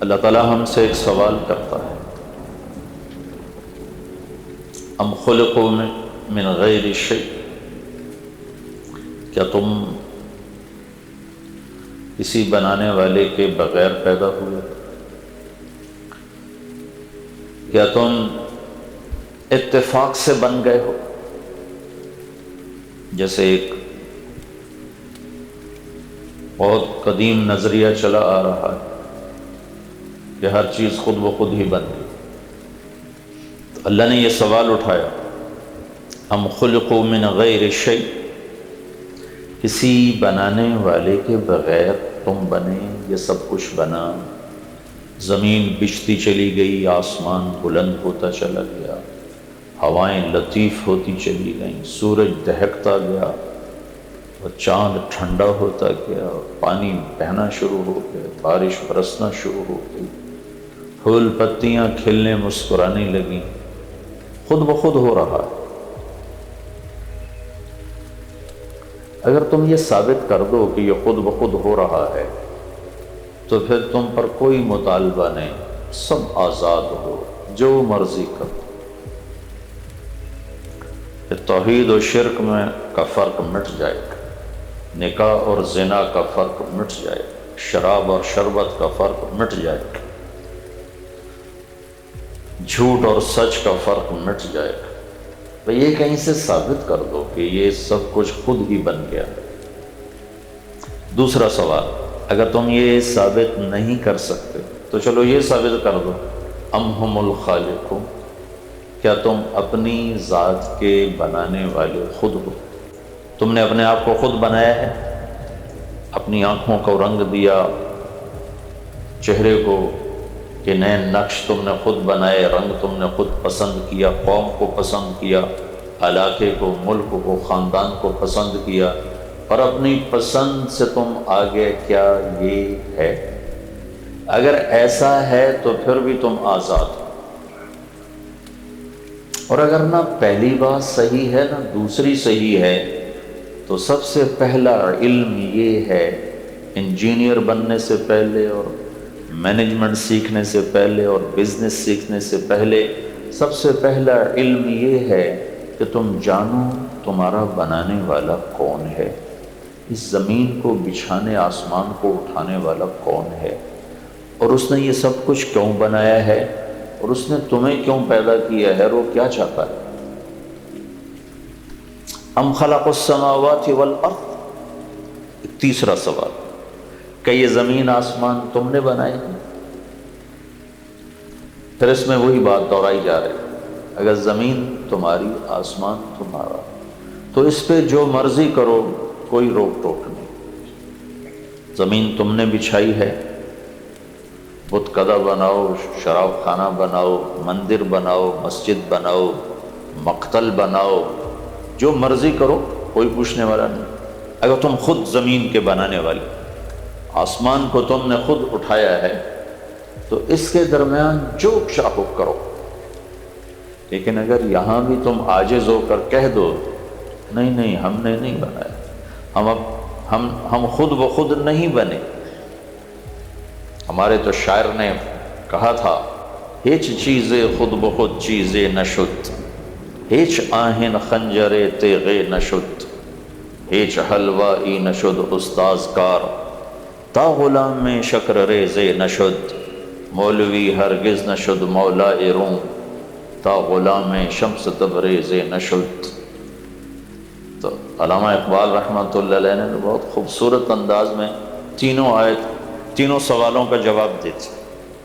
اللہ تعالیٰ ہم سے ایک سوال کرتا ہے، ام خلقوا من غیر شیء، کیا تم کسی بنانے والے کے بغیر پیدا ہوئے؟ کیا تم اتفاق سے بن گئے ہو؟ جیسے ایک بہت قدیم نظریہ چلا آ رہا ہے کہ ہر چیز خود بخود ہی بن گئی۔ تو اللہ نے یہ سوال اٹھایا، ہم خلقوا من غیر شیء، کسی بنانے والے کے بغیر تم بنے، یہ سب کچھ بنا، زمین بچھتی چلی گئی، آسمان بلند ہوتا چلا گیا، ہوائیں لطیف ہوتی چلی گئیں، سورج دہکتا گیا اور چاند ٹھنڈا ہوتا گیا، پانی بہنا شروع ہو گیا، بارش برسنا شروع ہو گئی، پھول پتیاں کھلنے مسکرانے لگیں، خود بخود ہو رہا ہے۔ اگر تم یہ ثابت کر دو کہ یہ خود بخود ہو رہا ہے تو پھر تم پر کوئی مطالبہ نہیں، سب آزاد ہو، جو مرضی کرو۔ پھر توحید و شرک میں کا فرق مٹ جائے گا، نکاح اور زنا کا فرق مٹ جائے گا، شراب اور شربت کا فرق مٹ جائے گا، جھوٹ اور سچ کا فرق مٹ جائے گا۔ بھئی یہ کہیں سے ثابت کر دو کہ یہ سب کچھ خود ہی بن گیا۔ دوسرا سوال، اگر تم یہ ثابت نہیں کر سکتے تو چلو یہ ثابت کر دو، ام ہم الخالقون، کیا تم اپنی ذات کے بنانے والے خود ہو؟ تم نے اپنے آپ کو خود بنایا ہے، اپنی آنکھوں کو رنگ دیا، چہرے کو کہ نئے نقش تم نے خود بنائے، رنگ تم نے خود پسند کیا، قوم کو پسند کیا، علاقے کو، ملک کو، خاندان کو پسند کیا، اور اپنی پسند سے تم آگے، کیا یہ ہے؟ اگر ایسا ہے تو پھر بھی تم آزاد ہو، اور اگر نہ پہلی بات صحیح ہے نہ دوسری صحیح ہے تو سب سے پہلا علم یہ ہے، انجینئر بننے سے پہلے اور مینجمنٹ سیکھنے سے پہلے اور بزنس سیکھنے سے پہلے سب سے پہلا علم یہ ہے کہ تم جانو تمہارا بنانے والا کون ہے، اس زمین کو بچھانے، آسمان کو اٹھانے والا کون ہے، اور اس نے یہ سب کچھ کیوں بنایا ہے، اور اس نے تمہیں کیوں پیدا کیا ہے، اور وہ کیا چاہتا ہے۔ ام خلق السماوات والارض، تیسرا سوال، کہ یہ زمین آسمان تم نے بنائے ہیں؟ پھر اس میں وہی بات دہرائی جا رہی ہے، اگر زمین تمہاری، آسمان تمہارا، تو اس پہ جو مرضی کرو، کوئی روک ٹوک نہیں۔ زمین تم نے بچھائی ہے، بت کدہ بناؤ، شراب خانہ بناؤ، مندر بناؤ، مسجد بناؤ، مقتل بناؤ، جو مرضی کرو، کوئی پوچھنے والا نہیں۔ اگر تم خود زمین کے بنانے والے، آسمان کو تم نے خود اٹھایا ہے، تو اس کے درمیان جو چاہو کرو، لیکن اگر یہاں بھی تم عاجز ہو کر کہہ دو نہیں نہیں ہم نے نہیں بنایا، ہم خود بخود نہیں بنے، ہمارے تو شاعر نے کہا تھا، ہیچ چیزیں خود بخود چیزیں نشد، ہیچ آہن خنجر تیغ نشد، ہیچ حلوائی نشد استاذ کار، تا غلام میں شکر ریز نشد، مولوی ہرگز نشد مولا روم، تا غلام شمس تبریز نشد۔ تو علامہ اقبال رحمۃ اللہ علیہ نے بہت خوبصورت انداز میں تینوں سوالوں کا جواب دیتے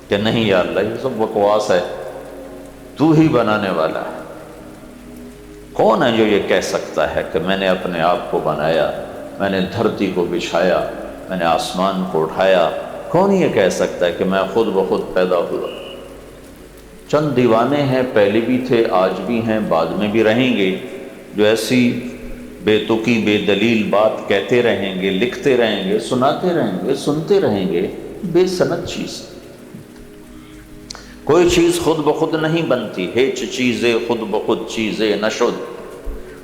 کہ نہیں یا اللہ، یہ سب بکواس ہے، تو ہی بنانے والا ہے۔ کون ہے جو یہ کہہ سکتا ہے کہ میں نے اپنے آپ کو بنایا، میں نے دھرتی کو بچھایا، میں نے آسمان کو اٹھایا؟ کون یہ کہہ سکتا ہے کہ میں خود بخود پیدا ہوا؟ چند دیوانے ہیں، پہلے بھی تھے، آج بھی ہیں، بعد میں بھی رہیں گے، جو ایسی بے تکی بے دلیل بات کہتے رہیں گے، لکھتے رہیں گے، سناتے رہیں گے، سنتے رہیں گے، بے سند چیز۔ کوئی چیز خود بخود نہیں بنتی، ہیچ چیزیں خود بخود چیزیں نشد،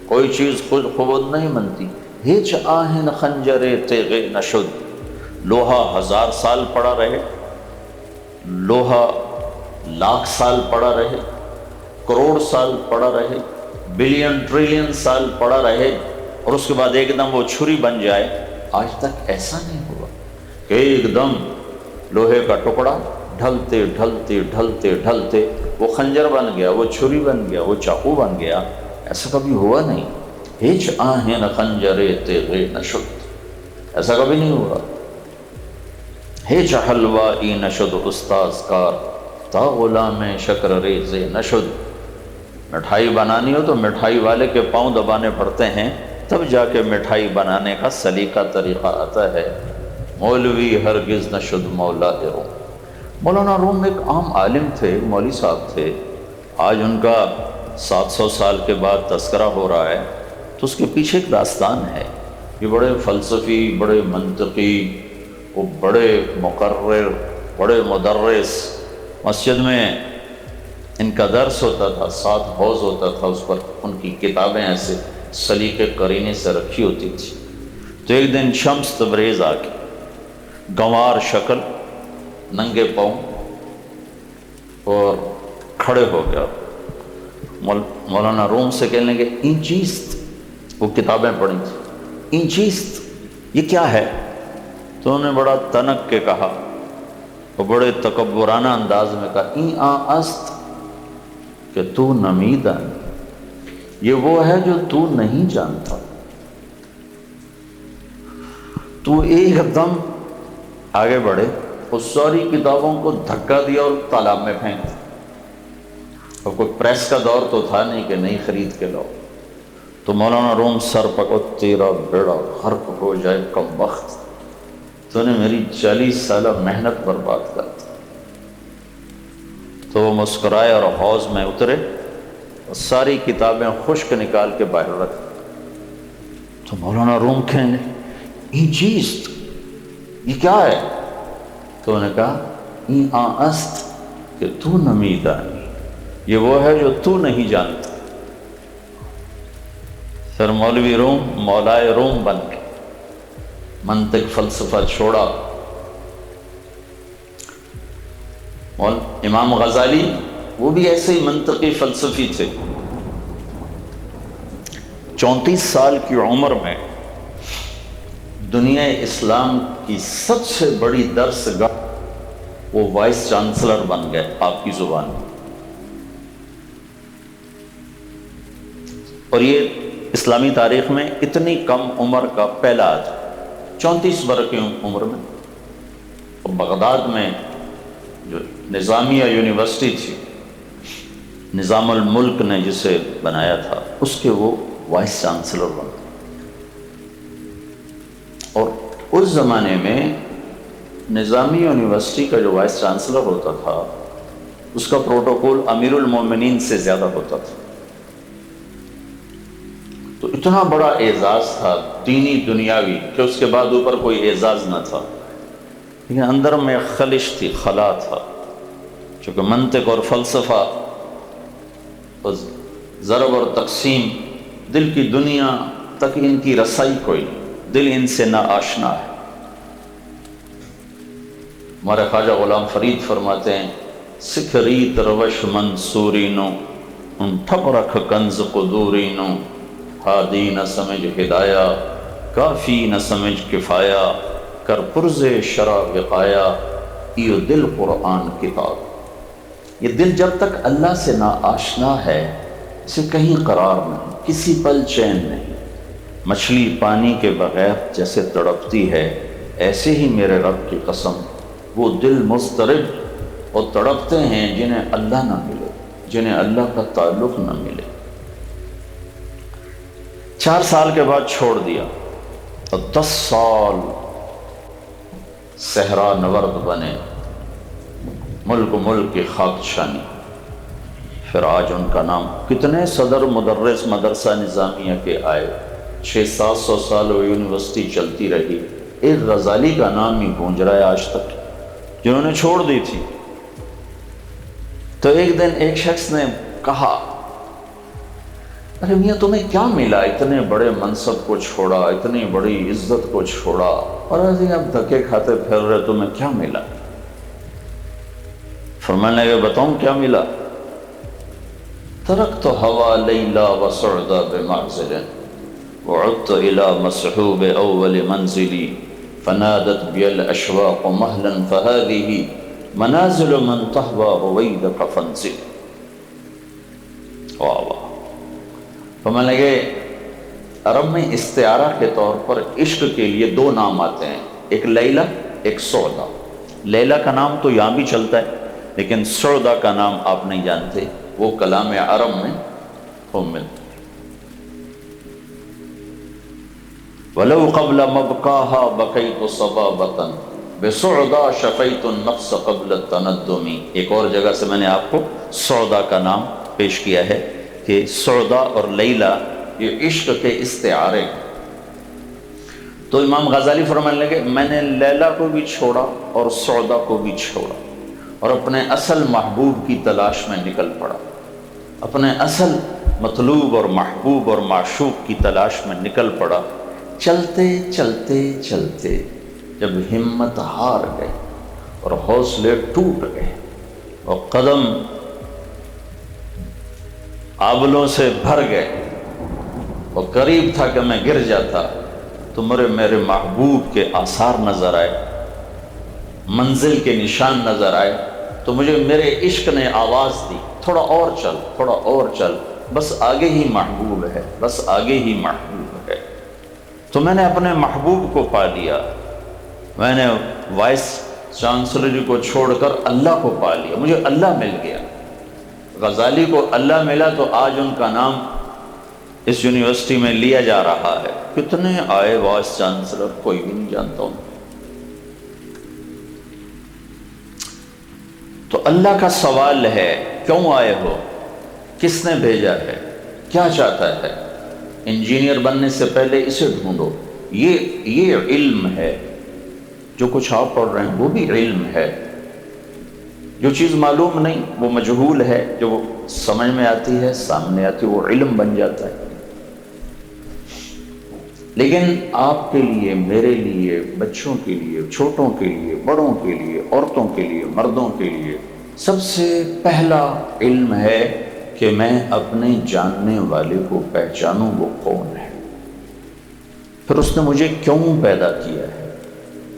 کوئی چیز خود بخود نہیں بنتی، ہیچ آہن خنجر تیغ نشد، لوہا 1000 سال پڑا رہے لوہا لاکھ سال پڑا رہے، کروڑ سال پڑا رہے، بلین ٹریلین سال پڑا رہے، اور اس کے بعد ایک دم وہ چھری بن جائے، آج تک ایسا نہیں ہوا کہ ایک دم لوہے کا ٹکڑا ڈھلتے ڈھلتے ڈھلتے ڈھلتے وہ خنجر بن گیا، وہ چھری بن گیا، وہ چاقو بن گیا. ایسا کبھی ہوا نہیں. ہیچ آہیں خنجر تیغ نشد، ایسا کبھی نہیں ہوا. ہیچ حلوائی نشد استاذ کار، تا غلام شکر ریز نشد. مٹھائی بنانی ہو تو مٹھائی والے کے پاؤں دبانے پڑتے ہیں، تب جا کے مٹھائی بنانے کا سلیقہ طریقہ آتا ہے. مولوی ہرگز نشد مولا روم. مولانا روم ایک عام عالم تھے، مولوی صاحب تھے. آج ان کا 700 سال کے بعد تذکرہ ہو رہا ہے تو اس کے پیچھے ایک داستان ہے. یہ بڑے فلسفی، بڑے منطقی، وہ بڑے مقرر، بڑے مدرس. مسجد میں ان کا درس ہوتا تھا، 7 حوض ہوتا تھا، اس پر ان کی کتابیں ایسے سلیقے قرینے سے رکھی ہوتی تھی. تو ایک دن شمس تبریز آ کے گنوار شکل، ننگے پاؤں اور کھڑے ہو گیا. مولانا روم سے کہنے لگے این چیست، وہ کتابیں پڑھی تھیں، این چیست، یہ کیا ہے؟ تو انہوں نے بڑا تنک کے کہا اور بڑے تکبرانہ انداز میں کہا این آ است کہ تو نمیدہ، یہ وہ ہے جو تو نہیں جانتا. تو ایک دم آگے بڑھے، اس ساری کتابوں کو دھکا دیا اور تالاب میں پھینک دیا. اور کوئی پریس کا دور تو تھا نہیں کہ نہیں خرید کے لاؤ. تو مولانا روم سر پکڑو، تیرا بیڑا غرق ہو جائے کم وقت، تو نے میری 40 سالہ محنت برباد کر دی. تو وہ مسکرائے اور حوض میں اترے اور ساری کتابیں خشک نکال کے باہر رکھ. تو مولانا روم کہنے این چیست، یہ کیا ہے؟ تو انہوں نے کہا این آ است کہ تو نمیدانی، یہ وہ ہے جو تو نہیں جانتا. پھر مولوی روم مولائے روم بن کے منطق فلسفہ چھوڑا. امام غزالی وہ بھی ایسے ہی منطقی فلسفی تھے. 34 سال کی عمر میں دنیا اسلام کی سب سے بڑی درس گاہ وہ وائس چانسلر بن گئے آپ کی زبان میں. اور یہ اسلامی تاریخ میں اتنی کم عمر کا پہلا آدمی، 34 برس کی عمر میں. اور بغداد میں جو نظامیہ یونیورسٹی تھی، نظام الملک نے جسے بنایا تھا، اس کے وہ وائس چانسلر بن گئے. اور اس زمانے میں نظامی یونیورسٹی کا جو وائس چانسلر ہوتا تھا اس کا پروٹوکول امیر المومنین سے زیادہ ہوتا تھا. تو اتنا بڑا اعزاز تھا دینی دنیاوی کہ اس کے بعد اوپر کوئی اعزاز نہ تھا، لیکن اندر میں خلش تھی، خلا تھا. چونکہ منطق اور فلسفہ اور ضرب اور تقسیم، دل کی دنیا تک ان کی رسائی کوئی نہیں، دل ان سے نا آشنا ہے. ہمارے خواجہ غلام فرید فرماتے ہیں سکھ ریت روش منصورینو، ان ٹھپ رکھ کنز قدورینو، ہادی نہ سمجھ ہدایہ، کافی نہ سمجھ کفایہ، کر پرز شرع وقایا، یہ دل قرآن کتاب. یہ دل جب تک اللہ سے نا آشنا ہے اسے کہیں قرار نہیں، کسی پل چین نہیں. مچھلی پانی کے بغیر جیسے تڑپتی ہے، ایسے ہی میرے رب کی قسم وہ دل مضطرب اور تڑپتے ہیں جنہیں اللہ نہ ملے، جنہیں اللہ کا تعلق نہ ملے. 4 سال کے بعد چھوڑ دیا اور 10 سال صحرا نورد بنے، ملک کی خاکشانی. پھر آج ان کا نام، کتنے صدر مدرس مدرسہ نظامیہ کے آئے، 600-700 سال وہ یونیورسٹی چلتی رہی. ایک غزالی کا نام ہی گونج رہا ہے آج تک، جنہوں نے چھوڑ دی تھی. تو ایک دن ایک شخص نے کہا ارے میاں تمہیں کیا ملا، اتنے بڑے منصب کو چھوڑا، اتنی بڑی عزت کو چھوڑا، اور اب دھکے کھاتے پھر رہے، تمہیں کیا ملا؟ فرمانے لگے بتاؤں کیا ملا؟ ترکت ہوا لیلا وسعدا بمعزل وعدت الى مسحوب اول منزلی فنادت بی الاشواق مہلا فهذه منازل من تہوى رویدک فانزل۔ واہ واہ۔ فرمانے لگے عرب میں استعارہ کے طور پر عشق کے لیے دو نام آتے ہیں، ایک لیلا ایک سعدا۔ لیلا کا نام تو یہاں بھی چلتا ہے لیکن سعدا کا نام آپ نہیں جانتے، وہ کلام عرب میں خوب ملتا ہے۔ وَلَوْ قَبْلَ مَبْقَاهَا بَقَيْتُ صَبَابَةً بِسُعْدَا شَفَيْتُ النَّفْسَ قَبْلَ التَّنَدُّمِ۔ ایک اور جگہ سے میں نے آپ کو سعدا کا نام پیش کیا ہے کہ سعدا اور لیلا یہ عشق کے استعارے ہیں۔ تو امام غزالی فرمانے لگے میں نے لیلا کو بھی چھوڑا اور سعدا کو بھی چھوڑا اور اپنے اصل محبوب کی تلاش میں نکل پڑا، اپنے اصل مطلوب اور محبوب اور معشوق کی تلاش میں نکل پڑا۔ چلتے چلتے چلتے جب ہمت ہار گئے اور حوصلے ٹوٹ گئے اور قدم آبلوں سے بھر گئے اور قریب تھا کہ میں گر جاتا تو میرے محبوب کے آثار نظر آئے، منزل کے نشان نظر آئے، تو مجھے میرے عشق نے آواز دی تھوڑا اور چل، تھوڑا اور چل، بس آگے ہی محبوب ہے، بس آگے ہی محبوب ہے۔ تو میں نے اپنے محبوب کو پا لیا، میں نے وائس چانسلر کو چھوڑ کر اللہ کو پا لیا، مجھے اللہ مل گیا۔ غزالی کو اللہ ملا تو آج ان کا نام اس یونیورسٹی میں لیا جا رہا ہے۔ کتنے آئے وائس چانسلر کوئی بھی نہیں جانتا ہوں۔ تو اللہ کا سوال ہے کیوں آئے ہو، کس نے بھیجا ہے، کیا چاہتا ہے؟ انجینئر بننے سے پہلے اسے ڈھونڈو، یہ علم ہے۔ جو کچھ آپ پڑھ رہے ہیں وہ بھی علم ہے۔ جو چیز معلوم نہیں وہ مجہول ہے، جو سمجھ میں آتی ہے سامنے آتی ہے وہ علم بن جاتا ہے۔ لیکن آپ کے لیے، میرے لیے، بچوں کے لیے، چھوٹوں کے لیے، بڑوں کے لیے، عورتوں کے لیے، مردوں کے لیے سب سے پہلا علم ہے کہ میں اپنے جاننے والے کو پہچانوں وہ کون ہے، پھر اس نے مجھے کیوں پیدا کیا ہے،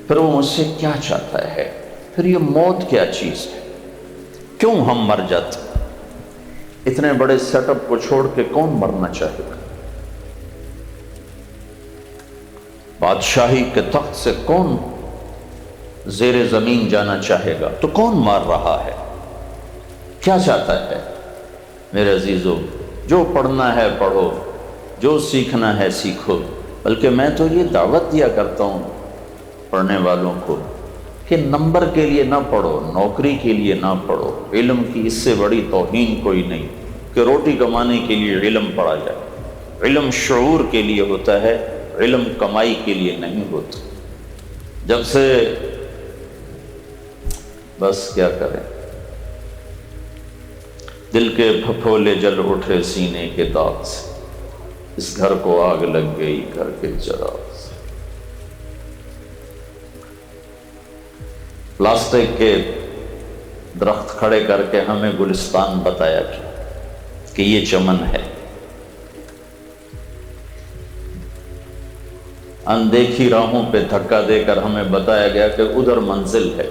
پھر وہ مجھ سے کیا چاہتا ہے، پھر یہ موت کیا چیز ہے، کیوں ہم مر جاتے ہیں۔ اتنے بڑے سیٹ اپ کو چھوڑ کے کون مرنا چاہے گا؟ بادشاہی کے تخت سے کون زیر زمین جانا چاہے گا؟ تو کون مار رہا ہے، کیا چاہتا ہے؟ میرے عزیزو، جو پڑھنا ہے پڑھو، جو سیکھنا ہے سیکھو۔ بلکہ میں تو یہ دعوت دیا کرتا ہوں پڑھنے والوں کو کہ نمبر کے لیے نہ پڑھو، نوکری کے لیے نہ پڑھو۔ علم کی اس سے بڑی توہین کوئی نہیں کہ روٹی کمانے کے لیے علم پڑھا جائے۔ علم شعور کے لیے ہوتا ہے، علم کمائی کے لیے نہیں ہوتا۔ جب سے بس کیا کریں، دل کے پھپھولے جل اٹھے سینے کے داغ سے، اس گھر کو آگ لگ گئی گھر کے چراغ سے۔ پلاسٹک کے درخت کھڑے کر کے ہمیں گلستان بتایا کہ یہ چمن ہے، اندیکھی راہوں پہ دھکا دے کر ہمیں بتایا گیا کہ ادھر منزل ہے،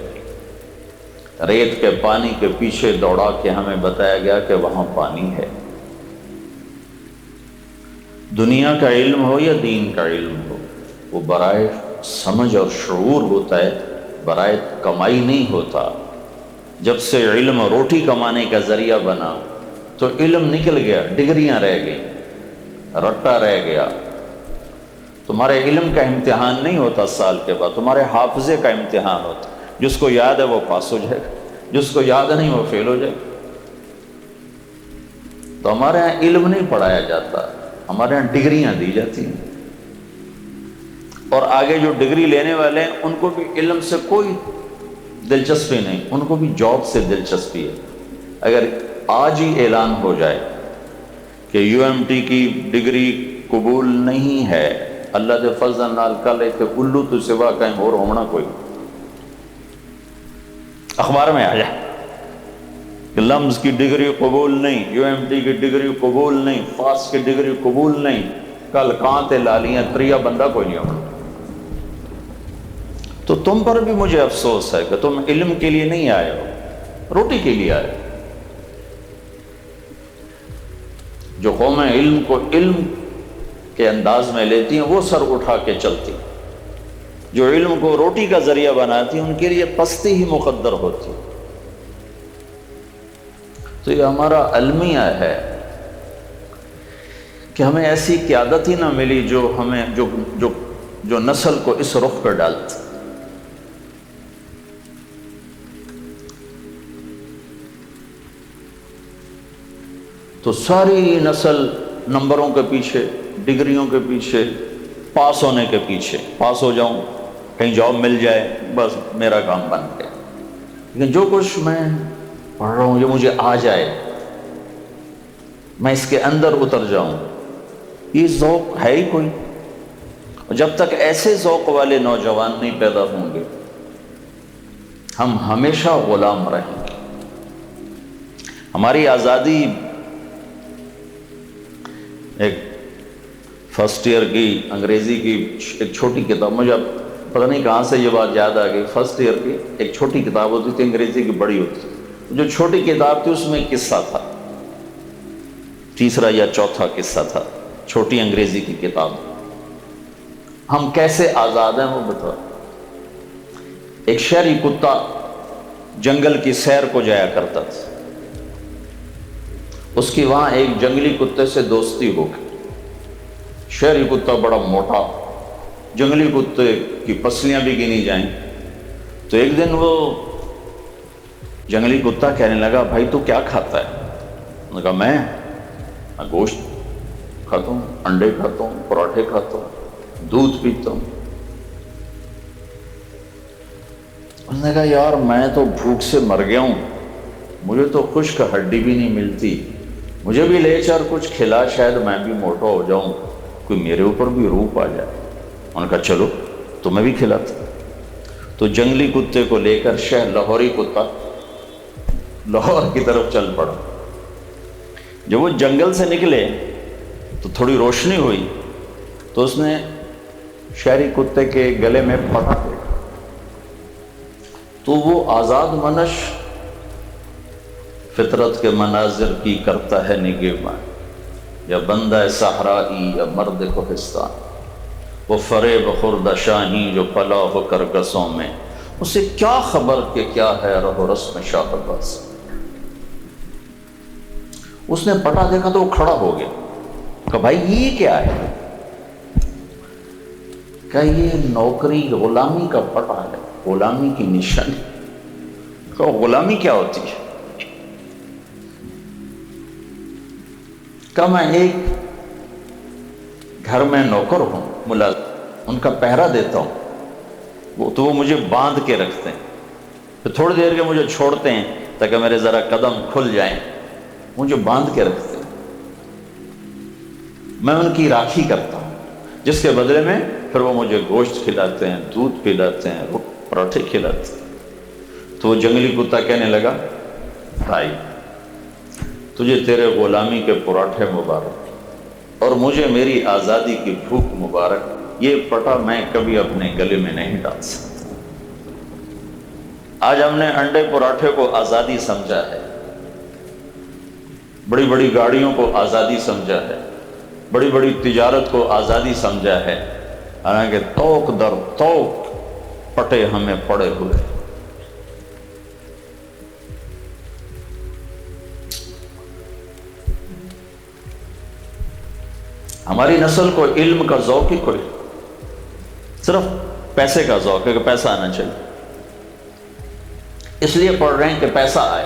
ریت کے پانی کے پیچھے دوڑا کے ہمیں بتایا گیا کہ وہاں پانی ہے۔ دنیا کا علم ہو یا دین کا علم ہو، وہ برائے سمجھ اور شعور ہوتا ہے، برائے کمائی نہیں ہوتا۔ جب سے علم روٹی کمانے کا ذریعہ بنا تو علم نکل گیا، ڈگریاں رہ گئیں، رٹا رہ گیا۔ تمہارے علم کا امتحان نہیں ہوتا سال کے بعد، تمہارے حافظے کا امتحان ہوتا۔ جس کو یاد ہے وہ پاس ہو جائے گا، جس کو یاد نہیں وہ فیل ہو جائے گا۔ تو ہمارے یہاں علم نہیں پڑھایا جاتا، ہمارے یہاں ڈگریاں دی جاتی ہیں، اور آگے جو ڈگری لینے والے ہیں ان کو بھی علم سے کوئی دلچسپی نہیں، ان کو بھی جاب سے دلچسپی ہے۔ اگر آج ہی اعلان ہو جائے کہ UMT کی ڈگری قبول نہیں ہے، اللہ دے فضل نال کل کہ الو تو سوا کہیں اور ہونا کوئی، اخبار میں آ جائے کہ لمز کی ڈگری قبول نہیں، UMT کی ڈگری قبول نہیں، فاس کی ڈگری قبول نہیں، کل کانتے لالیاں تریا بندہ کوئی نہیں ہوگا۔ تو تم پر بھی مجھے افسوس ہے کہ تم علم کے لیے نہیں آئے ہو، روٹی کے لیے آئے ہو۔ جو قومیں علم کو علم کے انداز میں لیتی ہیں وہ سر اٹھا کے چلتی، جو علم کو روٹی کا ذریعہ بناتی ہیں ان کے لیے پستی ہی مقدر ہوتی۔ تو یہ ہمارا المیہ ہے کہ ہمیں ایسی قیادت ہی نہ ملی جو ہمیں جو نسل کو اس رخ پر ڈالتی۔ تو ساری نسل نمبروں کے پیچھے، ڈگریوں کے پیچھے، پاس ہونے کے پیچھے، پاس ہو جاؤں، کہیں جاب مل جائے، بس میرا کام بن گیا۔ لیکن جو کچھ میں پڑھ رہا ہوں یہ مجھے آ جائے، میں اس کے اندر اتر جاؤں، یہ ذوق ہے ہی کوئی۔ اور جب تک ایسے ذوق والے نوجوان نہیں پیدا ہوں گے ہم ہمیشہ غلام رہیں گے۔ ہماری آزادی ایک فرسٹ ایئر کی انگریزی کی ایک چھوٹی کتاب، مجھے اب پتہ نہیں کہاں سے یہ بات یاد آ گئی، فرسٹ ایئر کی ایک چھوٹی کتاب ہوتی تھی انگریزی کی، بڑی ہوتی تھی، جو چھوٹی کتاب تھی اس میں ایک قصہ تھا، تیسرا یا چوتھا قصہ تھا، چھوٹی انگریزی کی کتاب۔ ہم کیسے آزاد ہیں وہ بتاؤ۔ ایک شہری کتا جنگل کی سیر کو جایا کرتا تھا، اس کی وہاں ایک جنگلی کتے سے دوستی ہو گئی۔ شہری کتا بڑا موٹا، جنگلی کتے کی پسلیاں بھی گنی جائیں۔ تو ایک دن وہ جنگلی کتا کہنے لگا، بھائی تو کیا کھاتا ہے؟ انہوں نے کہا میں گوشت کھاتا ہوں، انڈے کھاتا ہوں، پراٹھے کھاتا ہوں، دودھ پیتا ہوں۔ انہوں نے کہا یار میں تو بھوک سے مر گیا ہوں، مجھے تو خشک ہڈی بھی نہیں ملتی، مجھے بھی لے چل کچھ کھلا، شاید میں بھی موٹا ہو جاؤں، کوئی میرے اوپر بھی روپ آ جائے۔ انہوں نے کہا چلو تمہیں بھی کھلاتا۔ تو جنگلی کتے کو لے کر لاہوری کتا لاہور کی طرف چل پڑا۔ جب وہ جنگل سے نکلے تو تھوڑی روشنی ہوئی تو اس نے شہری کتے کے گلے میں پٹا دیا، تو وہ آزاد منش فطرت کے مناظر کی کرتا ہے نگہباں، یا بندہ صحرائی یا مرد کوہستان، وہ فریب خورد شاہی جو پلا ہو کرگسوں میں، اسے کیا خبر کہ کیا ہے رہ و رسم شاہ عباس۔ اس نے پٹا دیکھا تو وہ کھڑا ہو گیا، کہا بھائی یہ کیا ہے؟ کہا یہ نوکری غلامی کا پٹا ہے، غلامی کی نشانی۔ کہا غلامی کیا ہوتی ہے؟ کہا میں ایک گھر میں نوکر ہوں، ملازم، ان کا پہرا دیتا ہوں، وہ مجھے باندھ کے رکھتے ہیں، پھر تھوڑی دیر کے مجھے چھوڑتے ہیں تاکہ میرے ذرا قدم کھل جائیں، مجھے باندھ کے رکھتے ہیں، میں ان کی راکھی کرتا ہوں، جس کے بدلے میں پھر وہ مجھے گوشت کھلاتے ہیں، دودھ پلاتے ہیں، پراٹھے کھلاتے ہیں۔ تو وہ جنگلی کتا کہنے لگا بھائی تجھے تیرے غلامی کے پراٹھے مبارک اور مجھے میری آزادی کی بھوک مبارک، یہ پٹا میں کبھی اپنے گلے میں نہیں ڈال سکتا۔ آج ہم نے انڈے پراٹھے کو آزادی سمجھا ہے، بڑی بڑی گاڑیوں کو آزادی سمجھا ہے، بڑی بڑی تجارت کو آزادی سمجھا ہے، حالانکہ توق در توق پٹے ہمیں پڑے ہوئے۔ ہماری نسل کو علم کا ذوق ہی کوئی، صرف پیسے کا ذوق ہے کہ پیسہ آنا چاہیے، اس لیے پڑھ رہے ہیں کہ پیسہ آئے۔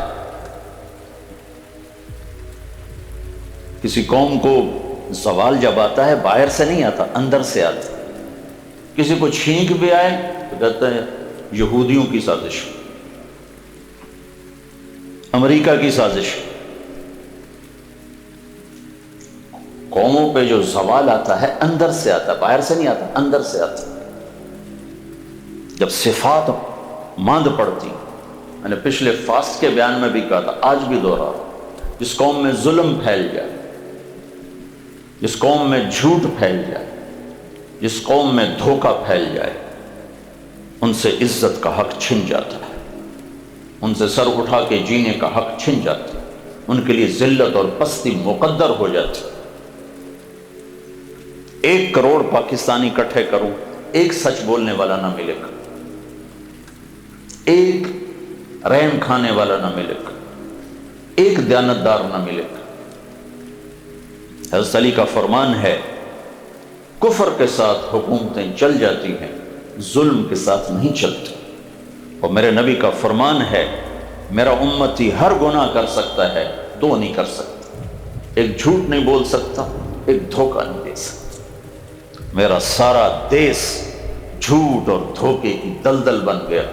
کسی قوم کو زوال جب آتا ہے باہر سے نہیں آتا، اندر سے آتا۔ کسی کو چھینک بھی آئے تو کہتے ہیں یہودیوں کی سازش، امریکہ کی سازش۔ قوموں پہ جو زوال آتا ہے اندر سے آتا، باہر سے نہیں آتا، اندر سے آتا۔ جب صفات ماند پڑتی، میں نے پچھلے فاسٹ کے بیان میں بھی کہا تھا، آج بھی دوہرا رہا ہوں، جس قوم میں ظلم پھیل جائے، جس قوم میں جھوٹ پھیل جائے، جس قوم میں دھوکہ پھیل جائے، ان سے عزت کا حق چھن جاتا ہے، ان سے سر اٹھا کے جینے کا حق چھن جاتا ہے، ان کے لیے ذلت اور پستی مقدر ہو جاتی ہے۔ 1 کروڑ پاکستانی اکٹھے کروں، ایک سچ بولنے والا نہ ملے گا، ایک رحم کھانے والا نہ ملے گا، ایک دیانتدار نہ ملے گا۔ حضرت علی کا فرمان ہے، کفر کے ساتھ حکومتیں چل جاتی ہیں، ظلم کے ساتھ نہیں چلتی۔ اور میرے نبی کا فرمان ہے، میرا امتی ہر گناہ کر سکتا ہے، 2 نہیں کر سکتا، ایک جھوٹ نہیں بول سکتا، ایک دھوکہ نہیں دے سکتا۔ میرا سارا دیس جھوٹ اور دھوکے کی دلدل بن گیا۔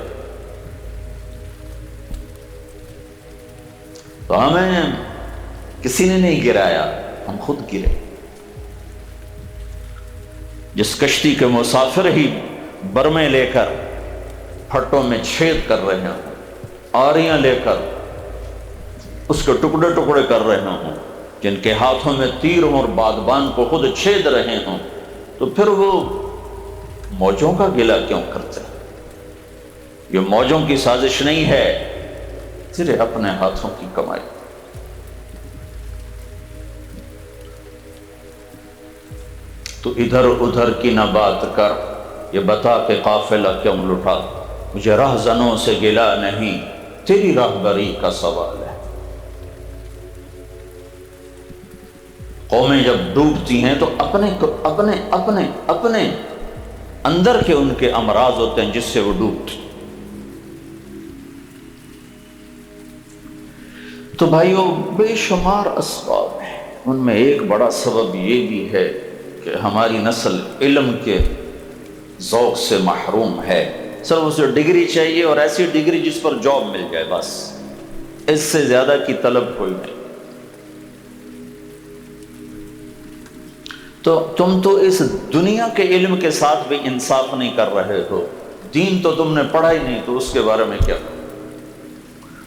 تو ہمیں کسی نے نہیں گرایا، ہم خود گرے۔ جس کشتی کے مسافر ہی برمے لے کر پھٹوں میں چھید کر رہے ہوں، آریاں لے کر اس کے ٹکڑے ٹکڑے کر رہے ہوں، جن کے ہاتھوں میں تیر ہوں اور بادبان کو خود چھید رہے ہوں، تو پھر وہ موجوں کا گلہ کیوں کرتے ہیں؟ یہ موجوں کی سازش نہیں ہے، صرف اپنے ہاتھوں کی کمائی۔ تو ادھر ادھر کی نہ بات کر، یہ بتا کہ قافلہ کیوں لٹا، مجھے رہزنوں سے گلہ نہیں، تیری راہبری کا سوال ہے۔ قومیں جب ڈوبتی ہیں تو اپنے اندر کے ان کے امراض ہوتے ہیں جس سے وہ ڈوبتی۔ تو بھائیو، بے شمار اسباب ہیں، ان میں ایک بڑا سبب یہ بھی ہے کہ ہماری نسل علم کے ذوق سے محروم ہے۔ صرف اسے ڈگری چاہیے، اور ایسی ڈگری جس پر جاب مل جائے، بس اس سے زیادہ کی طلب کوئی نہیں۔ تو تم تو اس دنیا کے علم کے ساتھ بھی انصاف نہیں کر رہے ہو، دین تو تم نے پڑھا ہی نہیں، تو اس کے بارے میں کیا کرو؟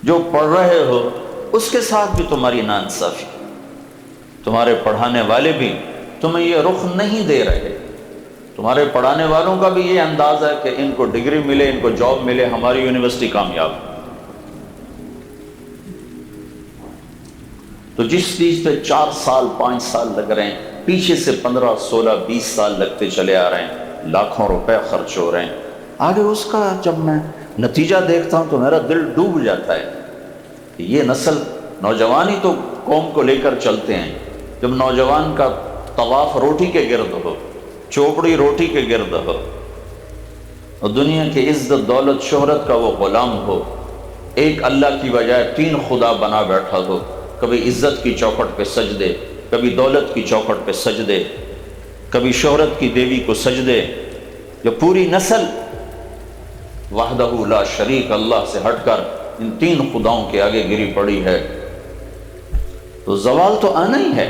جو پڑھ رہے ہو اس کے ساتھ بھی تمہاری ناانصافی، تمہارے پڑھانے والے بھی تمہیں یہ رخ نہیں دے رہے، تمہارے پڑھانے والوں کا بھی یہ انداز ہے کہ ان کو ڈگری ملے، ان کو جاب ملے، ہماری یونیورسٹی کامیاب۔ تو جس چیز پہ 4 سال 5 سال لگ رہے ہیں، پیچھے سے 15 16 20 سال لگتے چلے آ رہے ہیں، لاکھوں روپے خرچ ہو رہے ہیں، آگے اس کا جب میں نتیجہ دیکھتا ہوں تو میرا دل ڈوب جاتا ہے کہ یہ نسل، نوجوان ہی تو قوم کو لے کر چلتے ہیں۔ جب نوجوان کا طواف روٹی کے گرد ہو، چوپڑی روٹی کے گرد ہو، اور دنیا کی عزت دولت شہرت کا وہ غلام ہو، ایک اللہ کی بجائے 3 خدا بنا بیٹھا ہو، کبھی عزت کی چوکھٹ پہ سجدے، کبھی دولت کی چوکھٹ پہ سجدے، کبھی شہرت کی دیوی کو سجدے، جو پوری نسل وحدہ لا شریک اللہ سے ہٹ کر ان 3 خداؤں کے آگے گری پڑی ہے، تو زوال تو آنا ہی ہے۔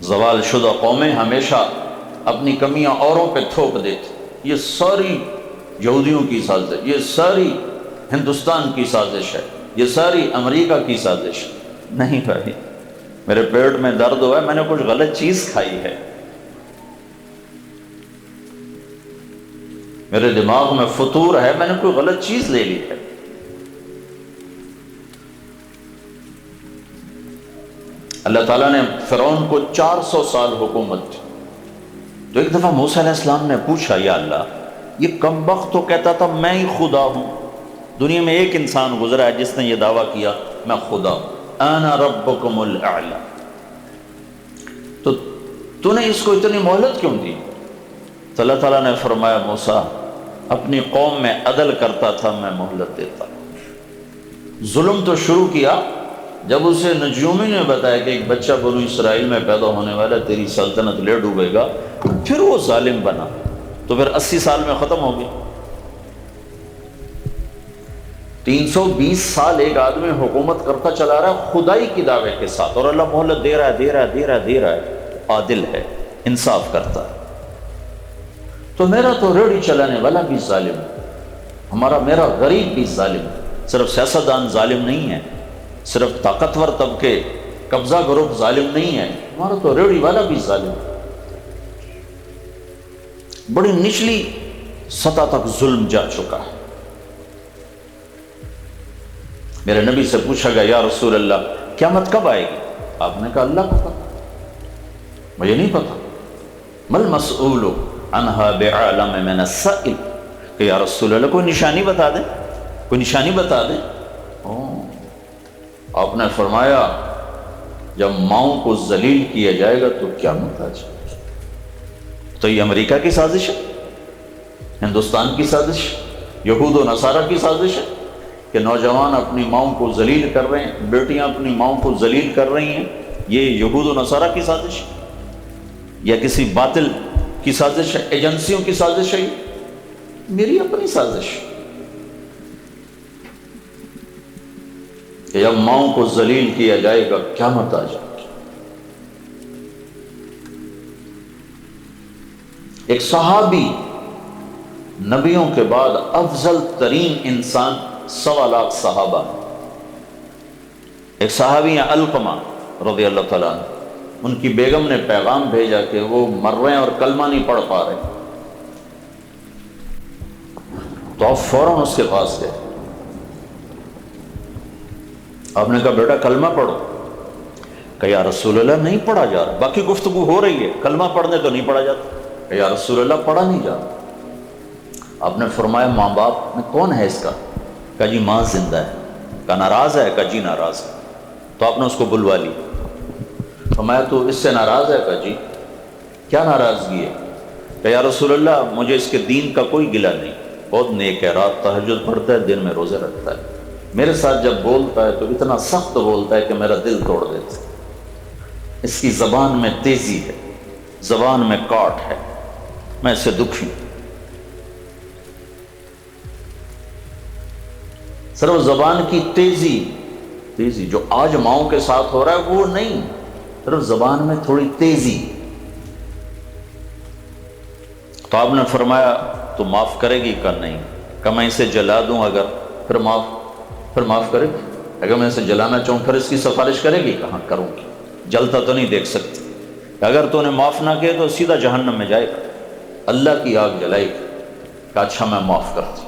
زوال شدہ قومیں ہمیشہ اپنی کمیاں اوروں پہ تھوپ دیتی، یہ ساری یہودیوں کی سازش ہے، یہ ساری ہندوستان کی سازش ہے، یہ ساری امریکہ کی سازش ہے۔ نہیں بھائی، میرے پیٹ میں درد ہوا ہے، میں نے کچھ غلط چیز کھائی ہے، میرے دماغ میں فطور ہے، میں نے کوئی غلط چیز لے لی ہے۔ اللہ تعالیٰ نے فرعون کو 400 سال حکومت دی، تو ایک دفعہ موسیٰ علیہ السلام نے پوچھا، یا اللہ، یہ کمبخت تو کہتا تھا میں ہی خدا ہوں، دنیا میں ایک انسان گزرا ہے جس نے یہ دعویٰ کیا میں خدا ہوں، انا ربکم الاعلی، تو نے اس کو اتنی مہلت کیوں دی؟ تو اللہ تعالیٰ نے فرمایا، موسیٰ اپنی قوم میں عدل کرتا تھا، میں مہلت دیتا۔ ظلم تو شروع کیا جب اسے نجومی نے بتایا کہ ایک بچہ بنو اسرائیل میں پیدا ہونے والا، تیری سلطنت لے ڈوبے گا، پھر وہ ظالم بنا، تو پھر 80 سال میں ختم ہو گیا۔ 320 سال ایک آدمی حکومت کرتا چلا رہا ہے خدائی کی دعوے کے ساتھ، اور اللہ مہلت دے رہا ہے، عادل ہے، انصاف کرتا ہے۔ تو میرا تو ریڑھی چلانے والا بھی ظالم ہے، میرا غریب بھی ظالم ہے، صرف سیاستدان ظالم نہیں ہے، صرف طاقتور طبقے قبضہ گروپ ظالم نہیں ہے، ہمارا تو ریڑھی والا بھی ظالم ہے۔ بڑی نچلی سطح تک ظلم جا چکا ہے۔ میرے نبی سے پوچھا گیا یا رسول اللہ قیامت کب آئے گی؟ آپ نے کہا اللہ کو پتہ، مجھے نہیں پتا۔ مل مسئول عنہا بعالم من السائل، کہ یا رسول اللہ کوئی نشانی بتا دیں، کوئی نشانی بتا دیں۔ آپ نے فرمایا جب ماؤں کو ذلیل کیا جائے گا تو قیامت آ جائے گی۔ تو یہ امریکہ کی سازش ہے، ہندوستان کی سازش، یہود و نصارہ کی سازش ہے کہ نوجوان اپنی ماؤں کو ذلیل کر رہے ہیں، بیٹیاں اپنی ماؤں کو ذلیل کر رہی ہیں۔ یہ یہود و نصارہ کی سازش ہے یا کسی باطل کی سازش ہے، ایجنسیوں کی سازش ہے؟ میری اپنی سازش کہ جب ماؤں کو ذلیل کیا جائے گا قیامت آ جائے گی۔ ایک صحابی، نبیوں کے بعد افضل ترین انسان 1.25 صحابہ، ایک صحابی ہیں علقمہ رضی اللہ تعالیٰ عنہ، ان کی بیگم نے پیغام بھیجا کہ وہ مر رہے ہیں اور کلمہ نہیں پڑھ پا رہے، تو آپ فوراً اس کے پاس گئے۔ آپ نے کہا بیٹا کلمہ پڑھو، کہ یا رسول اللہ نہیں پڑھا جا رہا، باقی گفتگو ہو رہی ہے، کلمہ پڑھنے تو نہیں پڑھا جاتا، کہ یا رسول اللہ پڑھا نہیں جا رہا۔ آپ نے فرمایا ماں باپ میں کون ہے اس کا؟ کہا جی ماں زندہ ہے۔ کہا ناراض ہے؟ کہا جی ناراض ہے۔ تو آپ نے اس کو بلوا لی، فرمایا تو اس سے ناراض ہے؟ کہا جی کیا ناراضگی ہے؟ کہ یا رسول اللہ مجھے اس کے دین کا کوئی گلہ نہیں، بہت نیک ہے، رات تہجد پڑھتا ہے، دن میں روزے رکھتا ہے، میرے ساتھ جب بولتا ہے تو اتنا سخت بولتا ہے کہ میرا دل توڑ دیتا ہے، اس کی زبان میں تیزی ہے، زبان میں کاٹ ہے، میں اس سے دکھی ہوں۔ صرف زبان کی تیزی جو آج ماؤں کے ساتھ ہو رہا ہے وہ نہیں، صرف زبان میں تھوڑی تیزی۔ تو آپ نے فرمایا تو معاف کرے گی؟ کہ نہیں۔ کہ میں اسے جلا دوں اگر؟ پھر معاف کرے گی؟ اگر میں اسے جلانا چاہوں پھر اس کی سفارش کرے گی؟ کہاں کروں گی، جلتا تو نہیں دیکھ سکتی، اگر تو نے معاف نہ کیا تو سیدھا جہنم میں جائے گا، اللہ کی آگ جلائے گی۔ کہ اچھا میں معاف کرتی۔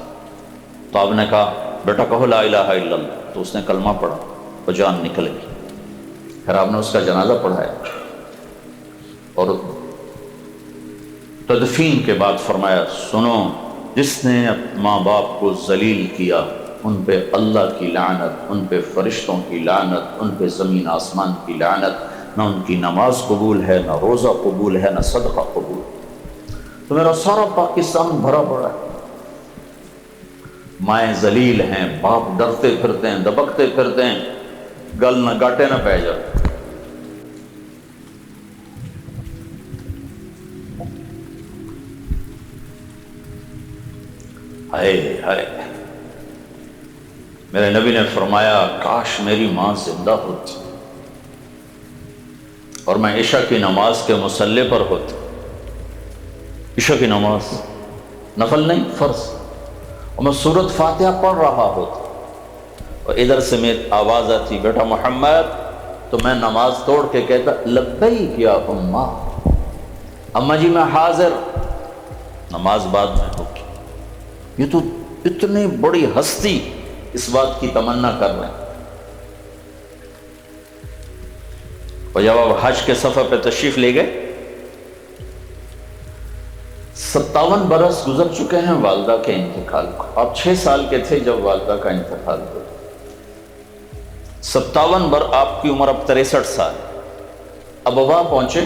تو آپ نے کہا بیٹا کہو لا الہ الا اللہ، تو اس نے کلمہ پڑھا اور جان نکل گئی۔ پھر آپ نے اس کا جنازہ پڑھایا اور تدفین کے بعد فرمایا سنو، جس نے ماں باپ کو ذلیل کیا ان پہ اللہ کی لعنت، ان پہ فرشتوں کی لعنت، ان پہ زمین آسمان کی لعنت، نہ ان کی نماز قبول ہے، نہ روزہ قبول ہے، نہ صدقہ قبول۔ تو میرا سارا پاکستان بھرا پڑا ہے، مائیں ذلیل ہیں، باپ ڈرتے پھرتے ہیں، دبکتے پھرتے ہیں، گل نہ گاٹے نہ پہ جاتے۔ ہائے ہائے، میرے نبی نے فرمایا کاش میری ماں زندہ ہوتی اور میں عشاء کی نماز کے مصلی پر ہوتی، عشاء کی نماز نفل نہیں فرض، اور میں سورۃ فاتحہ پڑھ رہا ہوتا اور ادھر سے میری آواز آتی بیٹا محمد، تو میں نماز توڑ کے کہتا لبیک یا اماں، اماں جی میں حاضر، نماز بعد میں ہوگی۔ یہ تو اتنی بڑی ہستی اس بات کی تمنا کر رہے ہیں۔ اور جب آپ حج کے سفر پہ تشریف لے گئے، 57 برس گزر چکے ہیں والدہ کے انتقال کو، آپ 6 سال کے تھے جب والدہ کا انتقال ہوا، 57 آپ کی عمر اب 63 سال۔ اب وہاں پہنچے،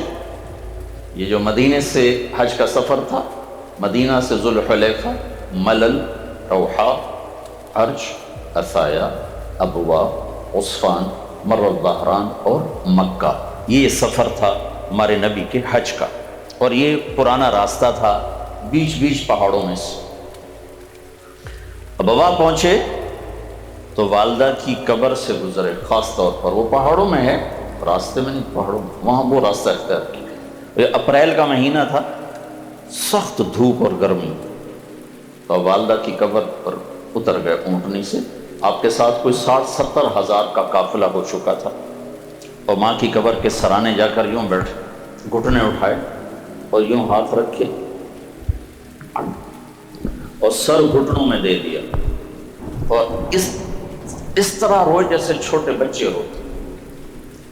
یہ جو مدینے سے حج کا سفر تھا، مدینہ سے ذوالحلیفہ، ملل، روحا، عرج، عثایا، ابوا، عصفان، مر الظہران اور مکہ، یہ سفر تھا ہمارے نبی کے حج کا، اور یہ پرانا راستہ تھا بیچ پہاڑوں میں سے۔ اب وہاں پہنچے تو والدہ کی قبر سے گزرے، خاص طور پر وہ پہاڑوں میں ہے، راستے میں نہیں، پہاڑوں میں، وہاں وہ راستہ اختیار کیا۔ یہ اپریل کا مہینہ تھا، سخت دھوپ اور گرمی، تو والدہ کی قبر پر اتر گئے اونٹنی سے. آپ کے ساتھ کوئی 60-70 ہزار کا قافلہ ہو چکا تھا، اور ماں کی قبر کے سرانے جا کر یوں بیٹھے، گھٹنے اٹھائے اور یوں ہاتھ رکھے اور سر گھٹنوں میں دے دیا، اور اس طرح روئے جیسے چھوٹے بچے ہوتے.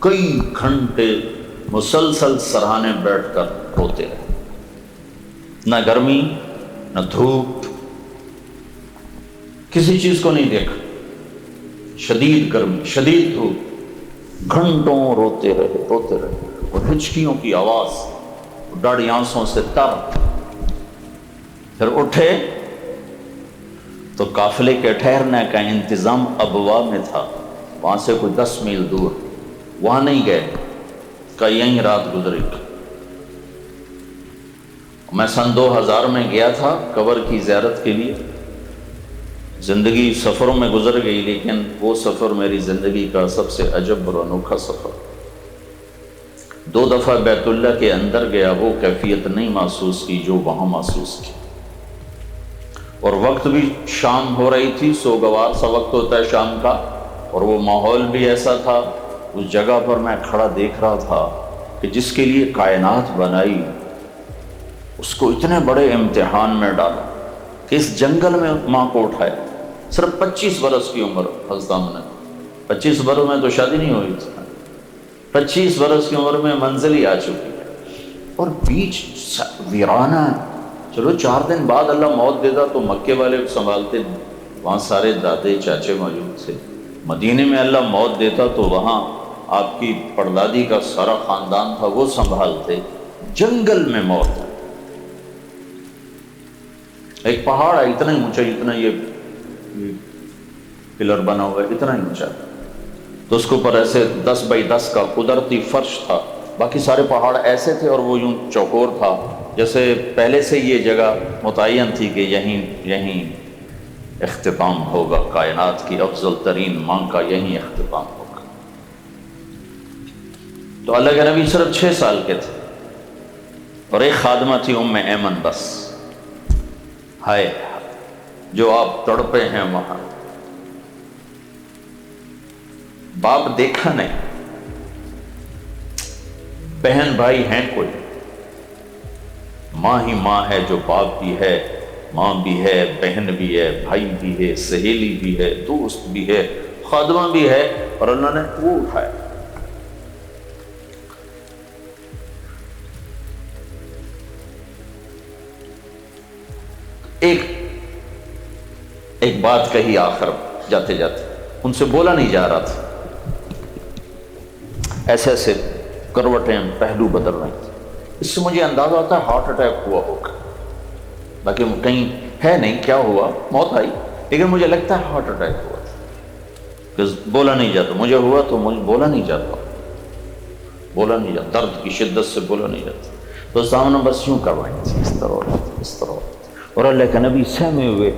کئی گھنٹے مسلسل سرہانے بیٹھ کر روتے رہے، نہ گرمی نہ دھوپ، کسی چیز کو نہیں دیکھا. شدید گرمی، شدید دھوپ، گھنٹوں روتے رہے روتے رہے، اور ہچکیوں کی آواز، ڈاڑھی آنسوں سے تر. پھر اٹھے تو قافلے کے ٹھہرنے کا انتظام ابوا میں تھا، وہاں سے کوئی 10 میل دور. وہاں نہیں گئے کہ یہیں رات گزری. میں سن 2000 میں گیا تھا قبر کی زیارت کے لیے. زندگی سفروں میں گزر گئی، لیکن وہ سفر میری زندگی کا سب سے عجب اور انوکھا سفر. 2 دفعہ بیت اللہ کے اندر گیا، وہ کیفیت نہیں محسوس کی جو وہاں محسوس کی. اور وقت بھی شام ہو رہی تھی، سوگوار سا وقت ہوتا ہے شام کا، اور وہ ماحول بھی ایسا تھا. اس جگہ پر میں کھڑا دیکھ رہا تھا کہ جس کے لیے کائنات بنائی، اس کو اتنے بڑے امتحان میں ڈالا کہ اس جنگل میں ماں کو اٹھایا. صرف 25 برس کی عمر حضرت آمنہ، 25 برس میں تو شادی نہیں ہوئی تھی، 25 برس کی عمر میں منزل ہی آ چکی ہے، اور بیچ ویرانہ. چلو 4 دن بعد اللہ موت دیتا تو مکے والے سنبھالتے، وہاں سارے دادے چاچے موجود تھے. مدینے میں اللہ موت دیتا تو وہاں آپ کی پردادی کا سارا خاندان تھا، وہ سنبھالتے. جنگل میں موت. ایک پہاڑ ہے اتنا ہی اونچا، اتنا یہ پلر بنا ہوا ہے، اتنا ہی اونچا، تو اس کے اوپر ایسے 10 بائی 10 کا قدرتی فرش تھا. باقی سارے پہاڑ ایسے تھے اور وہ یوں چوکور تھا، جیسے پہلے سے یہ جگہ متعین تھی کہ یہیں اختتام ہوگا، کائنات کی افضل ترین ماں کا یہیں اختتام ہوگا. تو اللہ کے نبی صرف 6 سال کے تھے، اور ایک خادمہ تھی ام ایمن بس. ہائے جو آپ تڑپے ہیں وہاں. باپ دیکھا نہیں، بہن بھائی ہیں کوئی، ماں ہی ماں ہے جو باپ بھی ہے، ماں بھی ہے، بہن بھی ہے، بھائی بھی ہے، سہیلی بھی ہے، دوست بھی ہے، خادمہ بھی ہے، اور اللہ نے وہ اٹھایا. ایک بات کہی آخر جاتے جاتے، ان سے بولا نہیں جا رہا تھا، ایسے ایسے کروٹیں پہلو بدل رہی تھی. اس سے مجھے اندازہ ہوتا ہے ہارٹ اٹیک ہوا ہوگا، باقی کہیں ہے نہیں کیا ہوا، موت آئی، لیکن مجھے لگتا ہے ہارٹ اٹیک ہوا تھا، کہ بولا نہیں جاتا. مجھے ہوا تو مجھے بولا نہیں جاتا، درد کی شدت سے بولا نہیں جاتا. تو سامنے بس یوں کروائیں تھی، اس طرح. اور اللہ کے نبی سہمے ہوئے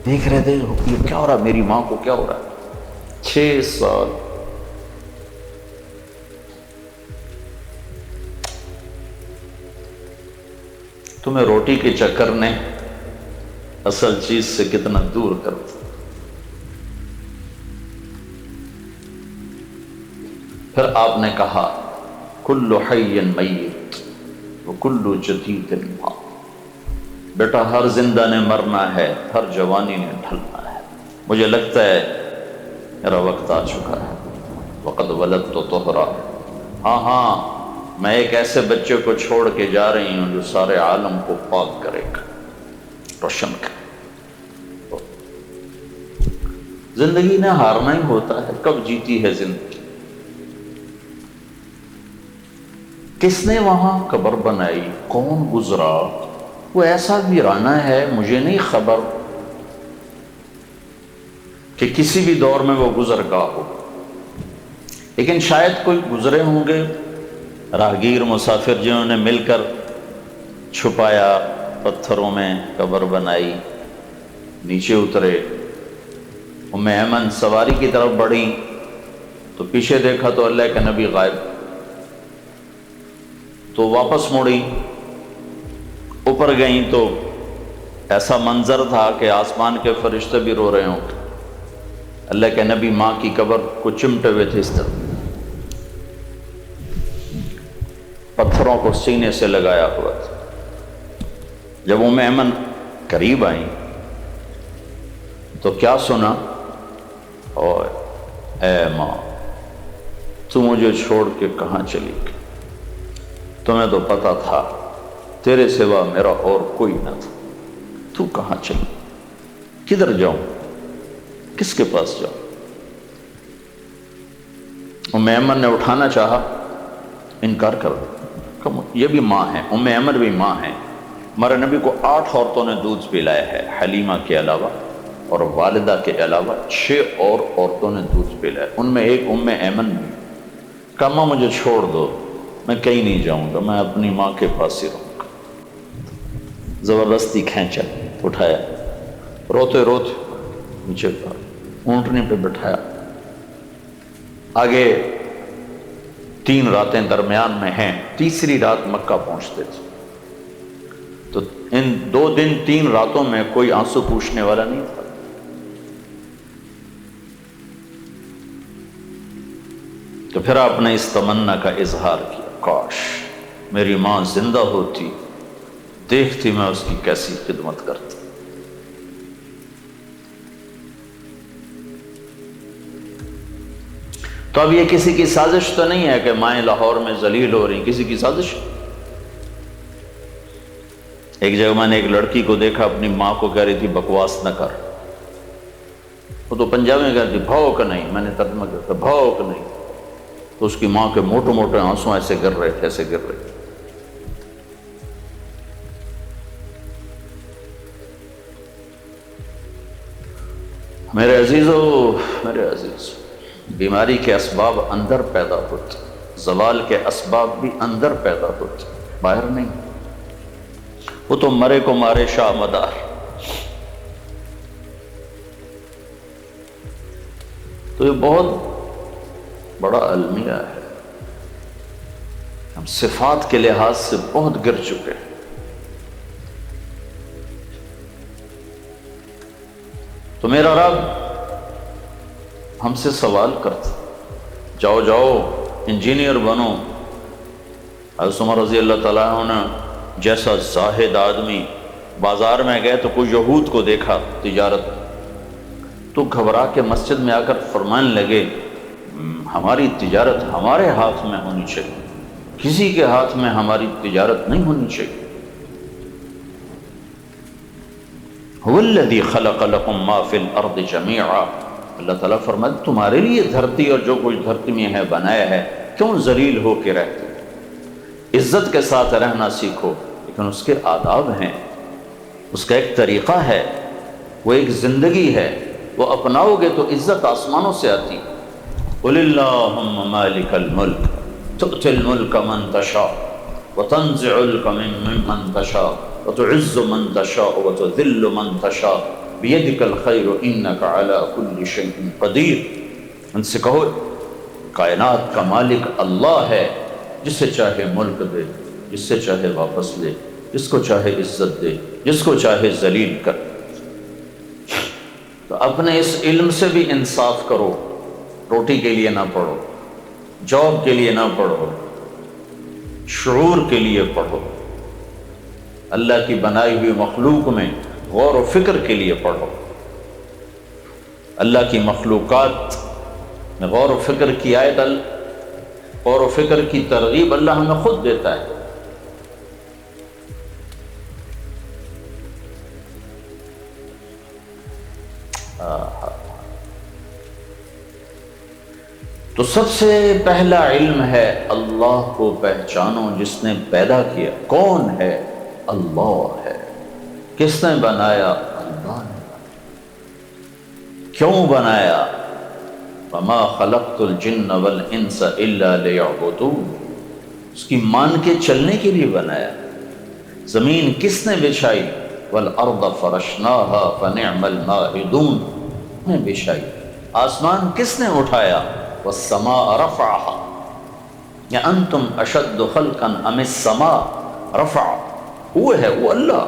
دیکھ رہے تھے یہ کیا ہو رہا، میری ماں کو کیا ہو رہا ہے. 6 سال. تمہیں روٹی کے چکر نے اصل چیز سے کتنا دور کر دیا. پھر آپ نے کہا کل حی میت وکل جدید موت. بیٹا ہر زندہ نے مرنا ہے، ہر جوانی نے ڈھلنا ہے. مجھے لگتا ہے میرا وقت آ چکا ہے. وقد ولدت طہرا. ہاں میں ایک ایسے بچے کو چھوڑ کے جا رہی ہوں جو سارے عالم کو پاک کرے گا، روشن کرے. زندگی نے ہارنا ہی ہوتا ہے. کب جیتی ہے زندگی؟ کس نے وہاں قبر بنائی، کون گزرا، وہ ایسا ویرانہ ہے مجھے نہیں خبر کہ کسی بھی دور میں وہ گزر گاہ ہو، لیکن شاید کوئی گزرے ہوں گے راہگیر مسافر جنہوں نے مل کر چھپایا، پتھروں میں قبر بنائی، نیچے اترے. ام ایمن سواری کی طرف بڑھی تو پیچھے دیکھا تو اللہ کے نبی غائب. تو واپس مڑی، اوپر گئیں تو ایسا منظر تھا کہ آسمان کے فرشتے بھی رو رہے ہوں. اللہ کے نبی ماں کی قبر کو چمٹے ہوئے تھے اس طرح، پتھروں کو سینے سے لگایا ہوا تھا. جب ام ایمن قریب آئیں تو کیا سنا؟ اور اے ماں، تو مجھے چھوڑ کے کہاں چلی گئی؟ تمہیں تو پتا تھا تیرے سوا میرا اور کوئی نہ تھا، تو کہاں چلی؟ کدھر جاؤں؟ کس کے پاس جاؤں؟ ام ایمن نے اٹھانا چاہا، انکار کر دیا. یہ بھی ماں ہے، ام ایمن بھی ماں ہے. ہمارے نبی کو 8 عورتوں نے دودھ پلایا ہے، حلیمہ کے علاوہ اور والدہ کے علاوہ 6 اور عورتوں نے دودھ پلایا. ان میں ایک ام ایمن بھی. کہا ماں مجھے چھوڑ دو، میں کہیں نہیں جاؤں گا، میں اپنی ماں کے پاس ہی رہوں گا. زبردستی کھینچا، اٹھایا، روتے روتے نیچے اونٹنی پہ بٹھایا. آگے 3 راتیں درمیان میں ہیں، تیسری رات مکہ پہنچتے تھے. تو ان 2 دن 3 راتوں میں کوئی آنسو پوچھنے والا نہیں تھا. تو پھر آپ نے اس تمنا کا اظہار کیا، کاش میری ماں زندہ ہوتی، دیکھتی میں اس کی کیسی خدمت کرتا. تو اب یہ کسی کی سازش تو نہیں ہے کہ مائیں لاہور میں ذلیل ہو رہی، کسی کی سازش. ایک جگہ میں نے ایک لڑکی کو دیکھا، اپنی ماں کو کہہ رہی تھی بکواس نہ کر. وہ تو پنجابی میں کہہ رہی تھی بھوک نہیں. میں نے ترجمہ کیا بھوک نہیں. تو اس کی ماں کے موٹے موٹے آنسو ایسے گر رہے تھے، ایسے گر رہے تھے. میرے عزیزو، میرے عزیز، بیماری کے اسباب اندر پیدا ہوتے، زوال کے اسباب بھی اندر پیدا ہوتے، باہر نہیں. وہ تو مرے کو مارے شاہ مدار. تو یہ بہت بڑا المیہ ہے. ہم صفات کے لحاظ سے بہت گر چکے ہیں. تو میرا رب ہم سے سوال کرتا، جاؤ جاؤ انجینئر بنو. حضرت عمر رضی اللہ تعالیٰ عنہ جیسا زاہد آدمی بازار میں گئے تو کوئی یہود کو دیکھا تجارت، تو گھبرا کے مسجد میں آ کر فرمانے لگے ہماری تجارت ہمارے ہاتھ میں ہونی چاہیے، کسی کے ہاتھ میں ہماری تجارت نہیں ہونی چاہیے. هو الذی خلق لکم ما فی الارض جمیعا. اللہ تعالیٰ فرماتے تمہارے لیے دھرتی اور جو کچھ دھرتی میں ہے بنایا ہے، کیوں ذلیل ہو کے رہتے؟ عزت کے ساتھ رہنا سیکھو. لیکن اس کے آداب ہیں، اس کا ایک طریقہ ہے، وہ ایک زندگی ہے، وہ اپناؤ گے تو عزت آسمانوں سے آتی. قل اللہم مالک الملک تؤتی الملک من تشاء وتنزع الملک ممن تشاء وتعز من تشاء وتذل من تشاء بیدک الخیر انک علی کل شیء قدیر. ان سے کہو کائنات کا مالک اللہ ہے، جسے چاہے ملک دے، جس سے چاہے واپس لے، جس کو چاہے عزت دے، جس کو چاہے ذلیل کر. تو اپنے اس علم سے بھی انصاف کرو. روٹی کے لیے نہ پڑھو، جاب کے لیے نہ پڑھو، شعور کے لیے پڑھو. اللہ کی بنائی ہوئی مخلوق میں غور و فکر کے لیے پڑھو. اللہ کی مخلوقات میں غور و فکر کی آیت، غور و فکر کی ترغیب اللہ ہمیں خود دیتا ہے. تو سب سے پہلا علم ہے اللہ کو پہچانو جس نے پیدا کیا. کون ہے؟ اللہ ہے. کس نے بنایا؟ اللہ نے. کیوں بنایا؟ وما خلقت الجن والانس الا لیعبدون. اس کی مان کے چلنے کے لیے بنایا. زمین کس نے بچھائی؟ والارض فرشناها فنعم الماہدون. نے بچھائی. آسمان کس نے اٹھایا؟ والسماء رفعها. یا انتم اشد خلقا ام السماء رفع. وہ ہے، وہ اللہ.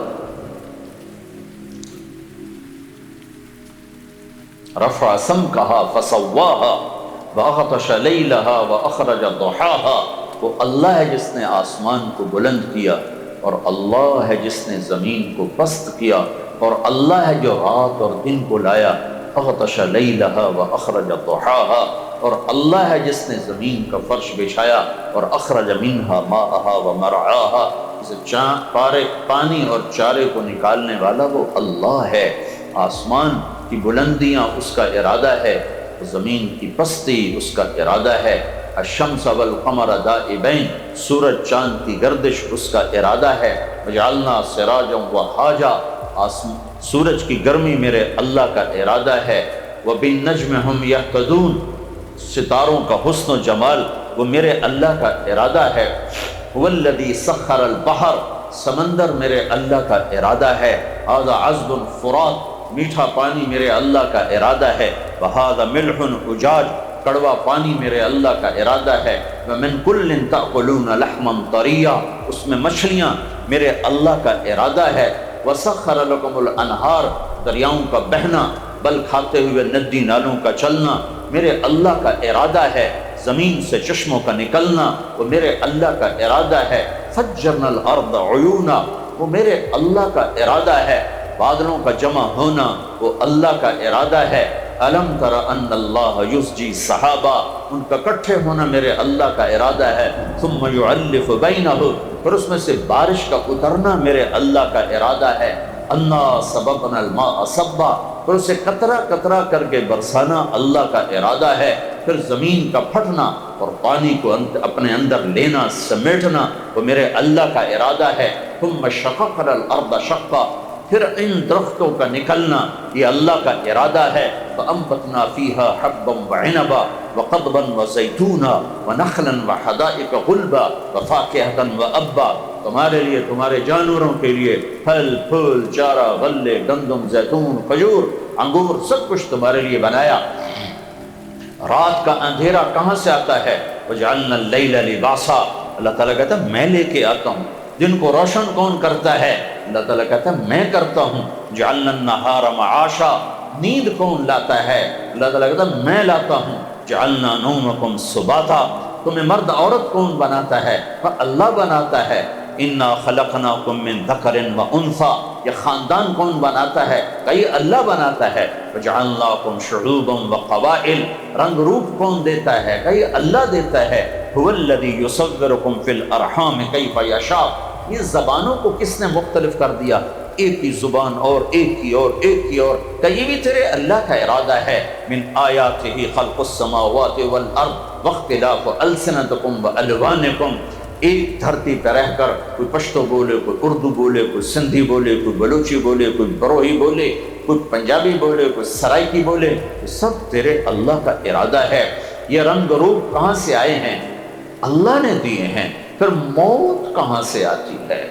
رفع سمكها فسواها وأغطش ليلها وأخرج ضحاها، وہ اللہ ہے جس نے آسمان کو بلند کیا، اور اللہ ہے جس نے زمین کو پست کیا، اور اللہ ہے جو رات اور دن کو لایا، اغطش لیلہا واخرج ضحاها، اور اللہ ہے جس نے زمین کا فرش بچھایا اور اخرج منہا ماءہا ومرعاہا، اسے پانی اور چارے کو نکالنے والا وہ اللہ ہے۔ آسمان کی بلندیاں اس کا ارادہ ہے، زمین کی پستی اس کا ارادہ ہے۔ الشمس والقمر دائبین، سورج چاند کی گردش اس کا ارادہ ہے۔ وجعلنا سراجا وہاجا، سورج کی گرمی میرے اللہ کا ارادہ ہے۔ وبالنجم ہم یہتدون، ستاروں کا حسن و جمال وہ میرے اللہ کا ارادہ ہے۔ والذی سخر البحر، سمندر میرے اللہ کا ارادہ ہے۔ ھذا عذب فرات، میٹھا پانی میرے اللہ کا ارادہ ہے۔ وھذا ملح اجاج، کڑوا پانی میرے اللہ کا ارادہ ہے۔ ومن کل تأکلون لحما طریا، اس میں مچھلیاں میرے اللہ کا ارادہ ہے۔ وسخر لکم الانہار، دریاؤں کا بہنا، بل کھاتے ہوئے ندی نالوں کا چلنا میرے اللہ کا ارادہ ہے۔ زمین سے چشموں کا نکلنا وہ میرے اللہ کا ارادہ ہے۔ فجرنا الارض عیونا، وہ میرے اللہ کا ارادہ ہے۔ بادلوں کا جمع ہونا وہ اللہ کا ارادہ ہے۔ الم تر ان اللہ یسجی صحابہ، ان کا کٹھے ہونا میرے اللہ کا ارادہ ہے۔ ثم یعلف بینہ، پھر اس میں سے بارش کا اترنا میرے اللہ کا ارادہ ہے۔ انا سببنا الماء صبا، پھر اسے قطرہ قطرہ کر کے برسانا اللہ کا ارادہ ہے۔ پھر زمین کا پھٹنا اور پانی کو اپنے اندر لینا سمیٹنا وہ میرے اللہ کا ارادہ ہے۔ ثم شققنا الارض شقا، پھر ان درختوں کا نکلنا یہ اللہ کا ارادہ ہے۔ فأنبتنا فيها حبا وعنبا وقضبا وزيتونا ونخلا وحدائق غلبا وفاكهة وأبا، تمہارے لیے، تمہارے جانوروں کے لیے پھل پھول چارہ، غلے، گندم، زیتون، کھجور، انگور، سب کچھ تمہارے لیے بنایا۔ رات کا اندھیرا کہاں سے آتا ہے؟ وجعلنا اللیل لباسا، اللہ تعالیٰ کہتا ہے میں لے کے آتا ہوں۔ دن کو روشن کون کرتا ہے؟ اللہ تعالیٰ کہتا ہے میں کرتا ہوں۔ جعلنا النہار معاشا، نیند کون لاتا ہے؟ اللہ تعالیٰ کہتا ہے میں لاتا ہوں۔ جعلنا نومکم سباتا، تمہیں مرد عورت کون بناتا ہے؟ اللہ بناتا ہے۔ انا خلقناکم من ذکر و انثی، یہ خاندان کون بناتا ہے؟ کئی اللہ بناتا ہے۔ وجعلناکم شعوبا و قبائل، رنگ روپ کون دیتا ہے؟ کئی اللہ دیتا ہے۔ هو الذی یصورکم فی الارحام کیف یشاء، یہ زبانوں کو کس نے مختلف کر دیا؟ ایک کی زبان اور ایک کی اور ایک کی اور، کہ یہ بھی تیرے اللہ کا ارادہ ہے۔ من آیاتہ خلق السماوات والارض واختلاف السنتکم والوانکم، ایک دھرتی پہ رہ کر کوئی پشتو بولے، کوئی اردو بولے، کوئی سندھی بولے، کوئی بلوچی بولے، کوئی بروہی بولے، کوئی پنجابی بولے، کوئی سرائکی بولے، یہ سب تیرے اللہ کا ارادہ ہے۔ یہ رنگ روپ کہاں سے آئے ہیں؟ اللہ نے دیے ہیں۔ پھر موت کہاں سے آتی ہے؟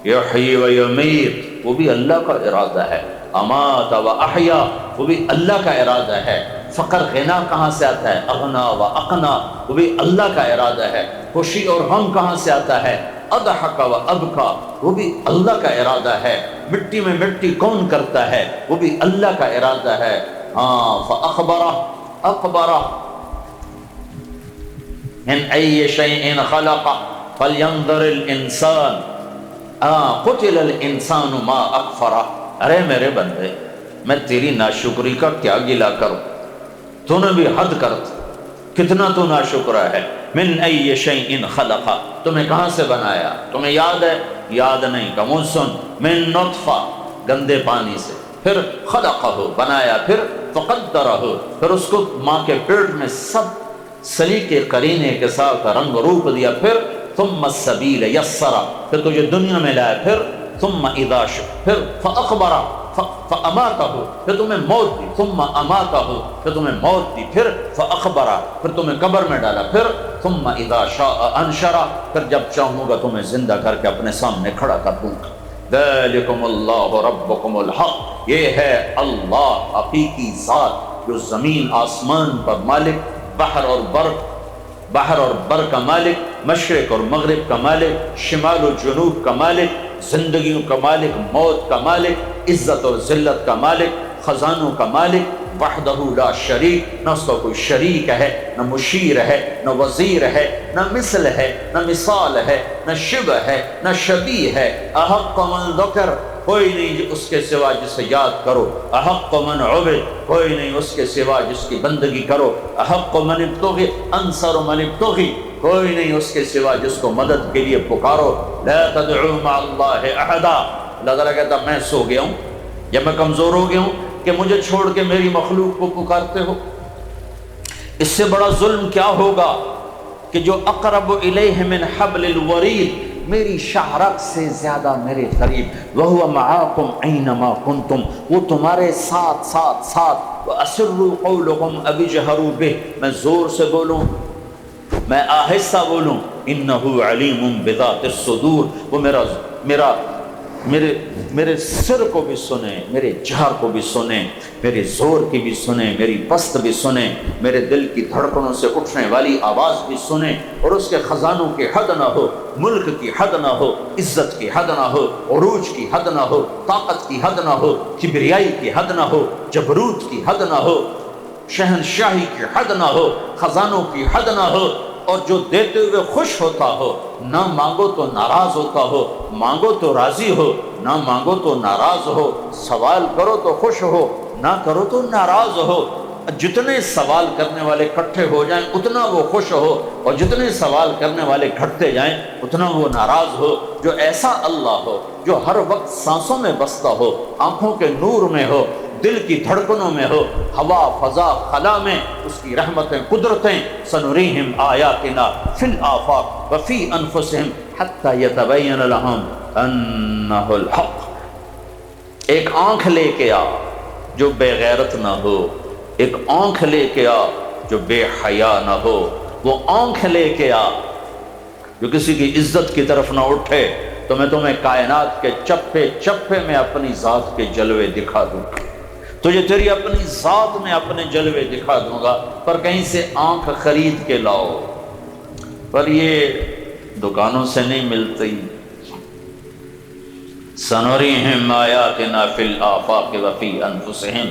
یحیی و یمیت، وہ بھی اللہ کا ارادہ ہے۔ امات و احیا، وہ بھی اللہ کا ارادہ ہے۔ فقر غنا کہاں سے آتا ہے؟ اغنا و اقنا، وہ بھی اللہ کا ارادہ ہے۔ خوشی اور غم کہاں سے آتا ہے؟ اضحک و ابکا، وہ بھی اللہ کا ارادہ ہے۔ مٹی میں مٹی کون کرتا ہے؟ وہ بھی اللہ کا ارادہ ہے۔ فاخبرہ، اخبرہ من ای شیء خلق فلینظر الانسان قتل الانسان ما اکفرہ، ارے میرے بندے میں تیری ناشکری کا کیا گلہ کروں، تو نے بھی حد کرت، کتنا تو ناشکرہ ہے۔ من ای شیء خلق، تمہیں کہاں سے بنایا؟ تمہیں یاد ہے؟ یاد نہیں، کمون سن، من نطفہ، گندے پانی سے، پھر خلقہ، بنایا، پھر فقدرہ، پھر اس کو ماں کے پیٹ میں سب سلیقے قرینے کے ساتھ رنگ روپ دیا، پھر ثم السبیل یسرہ، پھر تجھے دنیا میں لایا، پھر ثم اذا پھر فاخبرہ فاماتہ، پھر تمہیں موت دی، ثم اماتہ، پھر تمہیں موت دی، پھر فاخبرہ، پھر تمہیں قبر میں ڈالا، پھر ثم اذا شاء انشرہ، پھر جب چاہوں گا تمہیں زندہ کر کے اپنے سامنے کھڑا کر دوں گا۔ ذالکم اللہ ربکم الحق، یہ ہے اللہ حقیقی ذات جو زمین آسمان پر مالک، بحر اور بر کا مالک، مشرق اور مغرب کا مالک، شمال و جنوب کا مالک، زندگیوں کا مالک، موت کا مالک، عزت اور ذلت کا مالک، خزانوں کا مالک وحدہ لا شریک، نہ اس کا کوئی شریک ہے، نہ مشیر ہے، نہ وزیر ہے، نہ مثل ہے، نہ مثال ہے، نہ شبہ ہے، نہ شبیہ ہے۔ احق من ذکر، کوئی نہیں اس کے سوا جسے یاد کرو۔ احق من عبد، کوئی نہیں اس کے سوا جس کی بندگی کرو۔ احق من ابتغی، انصر من ابتغی، کوئی نہیں اس کے سوا جس کو مدد کے لیے پکارو۔ لا تدعو مع اللہ احدا، اللہ تعالیٰ کہتا میں سو گیا ہوں یا میں کمزور ہو گیا ہوں کہ مجھے چھوڑ کے میری مخلوق کو پکارتے ہو۔ اس سے بڑا ظلم کیا ہوگا کہ جو اقرب الیہ من حبل الورید، میری شاہرگ سے زیادہ میرے قریب، وَهُوَ مَعَاكُمْ أَيْنَمَا كُنْتُمْ، وہ تمہارے ساتھ ساتھ ساتھ، وَأَسِرُّوا قَوْلَكُمْ أَوِ اجْهَرُوا بِهِ، میں زور سے بولوں میں آہستہ بولوں، إِنَّهُ عَلِيمٌ بِذَاتِ الصُّدُورِ، وہ میرے سر کو بھی سنیں، میرے جہر کو بھی سنیں، میرے زور کی بھی سنیں، میری پست بھی سنیں، میرے دل کی دھڑکنوں سے اٹھنے والی آواز بھی سنیں، اور اس کے خزانوں کی حد نہ ہو، ملک کی حد نہ ہو، عزت کی حد نہ ہو، عروج کی حد نہ ہو، طاقت کی حد نہ ہو، کبریائی کی حد نہ ہو، جبروت کی حد نہ ہو، شہنشاہی کی حد نہ ہو، خزانوں کی حد نہ ہو، اور جو دیتے ہوئے خوش ہوتا ہو، نہ مانگو تو ناراض ہوتا ہو، مانگو تو راضی ہو، نہ مانگو تو ناراض ہو، سوال کرو تو خوش ہو، نہ کرو تو ناراض ہو۔ جتنے سوال کرنے والے اکٹھے ہو جائیں اتنا وہ خوش ہو، اور جتنے سوال کرنے والے گھٹتے جائیں اتنا وہ ناراض ہو۔ جو ایسا اللہ ہو جو ہر وقت سانسوں میں بستا ہو، آنکھوں کے نور میں ہو، دل کی دھڑکنوں میں ہو، ہوا فضا خلا میں اس کی رحمتیں قدرتیں، سنریہم آیاتنا فی الآفاق وفی انفسہم حتی یتبین لہم انہ الحق۔ ایک آنکھ لے کے آ جو بے غیرت نہ ہو، ایک آنکھ لے کے آ جو بے حیا نہ ہو، وہ آنکھ لے کے آ جو کسی کی عزت کی طرف نہ اٹھے، تو میں تمہیں کائنات کے چپے چپے میں اپنی ذات کے جلوے دکھا دوں گا، تجھے تیری اپنی ذات میں اپنے جلوے دکھا دوں گا، پر کہیں سے آنکھ خرید کے لاؤ، پر یہ دکانوں سے نہیں ملتی۔ سنریہم آیاتنا فی الآفاق وفی انفسہم،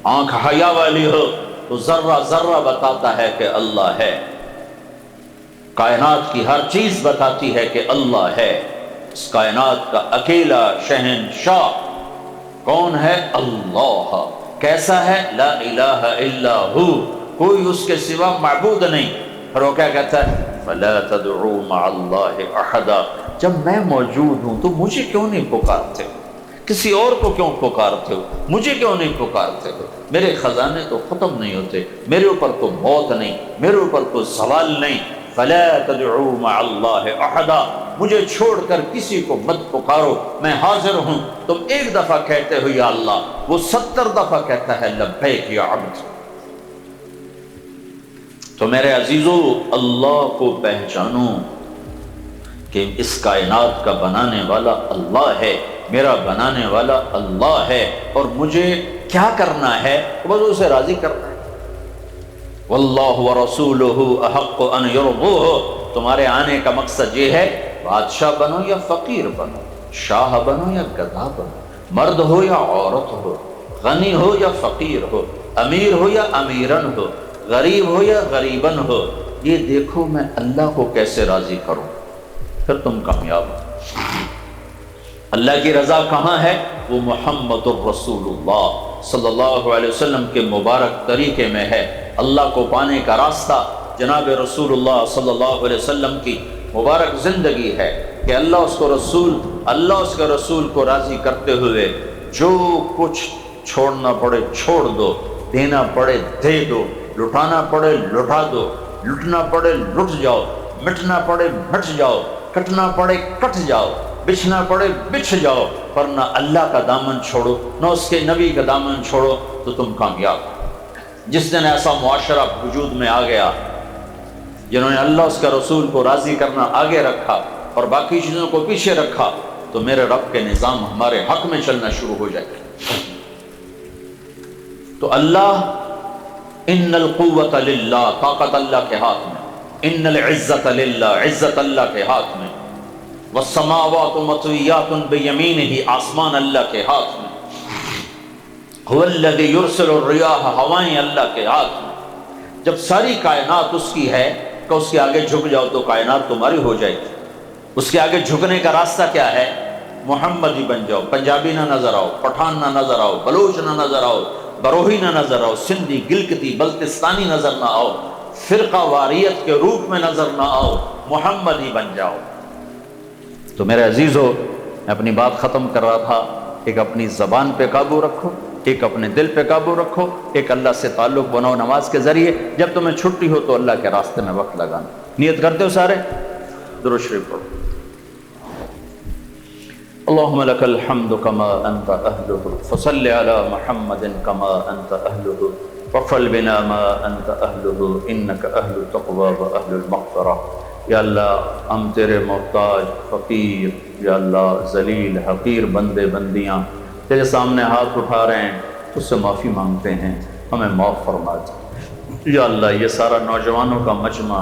آنکھ حیا والی ہو تو ذرہ ذرہ بتاتا ہے کہ اللہ ہے، کائنات کی ہر چیز بتاتی ہے کہ اللہ ہے۔ اس کائنات کا اکیلا شہنشاہ کون ہے؟ اللہ۔ کیسا ہے؟ لا الہ الا ہو، کوئی اس کے سوا معبود نہیں۔ پھر وہ کیا کہتا ہے؟ فلا تدعوا مع اللہ احدا، جب میں موجود ہوں تو مجھے کیوں نہیں پکارتے ہو؟ کسی اور کو کیوں پکارتے ہو؟ مجھے کیوں نہیں پکارتے ہو؟ میرے خزانے تو ختم نہیں ہوتے، میرے اوپر تو موت نہیں، میرے اوپر تو زوال نہیں۔ فلا تدعوا مع اللہ احدا، مجھے چھوڑ کر کسی کو مت پکارو، میں حاضر ہوں۔ تم ایک دفعہ کہتے ہو یا اللہ، وہ 70 دفعہ کہتا ہے لبیک یا عبد۔ تو میرے عزیزو، اللہ کو پہچانو کہ اس کائنات کا بنانے والا اللہ ہے، میرا بنانے والا اللہ ہے، اور مجھے کیا کرنا ہے؟ بس اسے راضی کرنا ہے۔ واللہ ورسولہ احق ان یرضوہ، تمہارے آنے کا مقصد یہ ہے بادشاہ بنو یا فقیر بنو، شاہ بنو یا گدھا بنو، مرد ہو یا عورت ہو، غنی ہو یا فقیر ہو، امیر ہو یا امیرن ہو، غریب ہو یا غریبن ہو، یہ دیکھو میں اللہ کو کیسے راضی کروں، پھر تم کامیاب ہو۔ اللہ کی رضا کہاں ہے؟ وہ محمد الرسول اللہ صلی اللہ علیہ وسلم کے مبارک طریقے میں ہے۔ اللہ کو پانے کا راستہ جناب رسول اللہ صلی اللہ علیہ وسلم کی مبارک زندگی ہے کہ اللہ اس کے رسول کو راضی کرتے ہوئے جو کچھ چھوڑنا پڑے چھوڑ دو، دینا پڑے دے دو، لٹانا پڑے لٹا دو، لٹنا پڑے لٹ جاؤ، مٹنا پڑے مٹ جاؤ، کٹنا پڑے کٹ جاؤ، بچھنا پڑے بچھ جاؤ، پر نہ اللہ کا دامن چھوڑو نہ اس کے نبی کا دامن چھوڑو تو تم کامیاب ہو۔ جس دن ایسا معاشرہ وجود میں آ گیا جنہوں نے اللہ اس کا رسول کو راضی کرنا آگے رکھا اور باقی چیزوں کو پیچھے رکھا، تو میرے رب کے نظام ہمارے حق میں چلنا شروع ہو جائے گا۔ تو اللہ، ان القوت للہ، طاقت اللہ کے ہاتھ میں، ان العزت للہ، عزت اللہ کے ہاتھ میں، والسماوات مطویات بیمینہ، آسمان اللہ کے ہاتھ میں، هو الذی یرسل الریاح، ہوائیں اللہ کے ہاتھ میں، جب ساری کائنات اس کی ہے کہ اس کے آگے جھک جاؤ تو کائنات تمہاری ہو جائے گی۔ اس کے آگے جھکنے کا راستہ کیا ہے؟ محمدی بن جاؤ، پنجابی نہ نظر آؤ، پٹھان نہ نظر آؤ، بلوچ نہ نظر آؤ، بروہی نہ نظر آؤ، سندھی، گلگتی، بلتستانی نظر نہ آؤ، فرقہ واریت کے روپ میں نظر نہ آؤ، محمدی بن جاؤ۔ تو میرے عزیزو، میں اپنی بات ختم کر رہا تھا، ایک اپنی زبان پہ قابو رکھو، ایک اپنے دل پہ قابو رکھو، ایک اللہ سے تعلق بناؤ نماز کے ذریعے۔ جب تمہیں چھٹی ہو تو اللہ کے راستے میں وقت لگانا۔ نیت کرتے ہو سارے؟ درود شریف پڑھو۔ اللہم لک الحمد کما انت اہلہ، فصل علی محمد کما انت اہلہ، وفعل بنا ما انت اہلہ، انک اہل التقوی و اہل المغفرہ۔ یا اللہ ہم تیرے محتاج، فقیر، یا اللہ ذلیل حقیر بندے بندیاں تیرے سامنے ہاتھ اٹھا رہے ہیں، اس سے معافی مانگتے ہیں، ہمیں معاف فرما دے۔ یا اللہ یہ سارا نوجوانوں کا مجمع،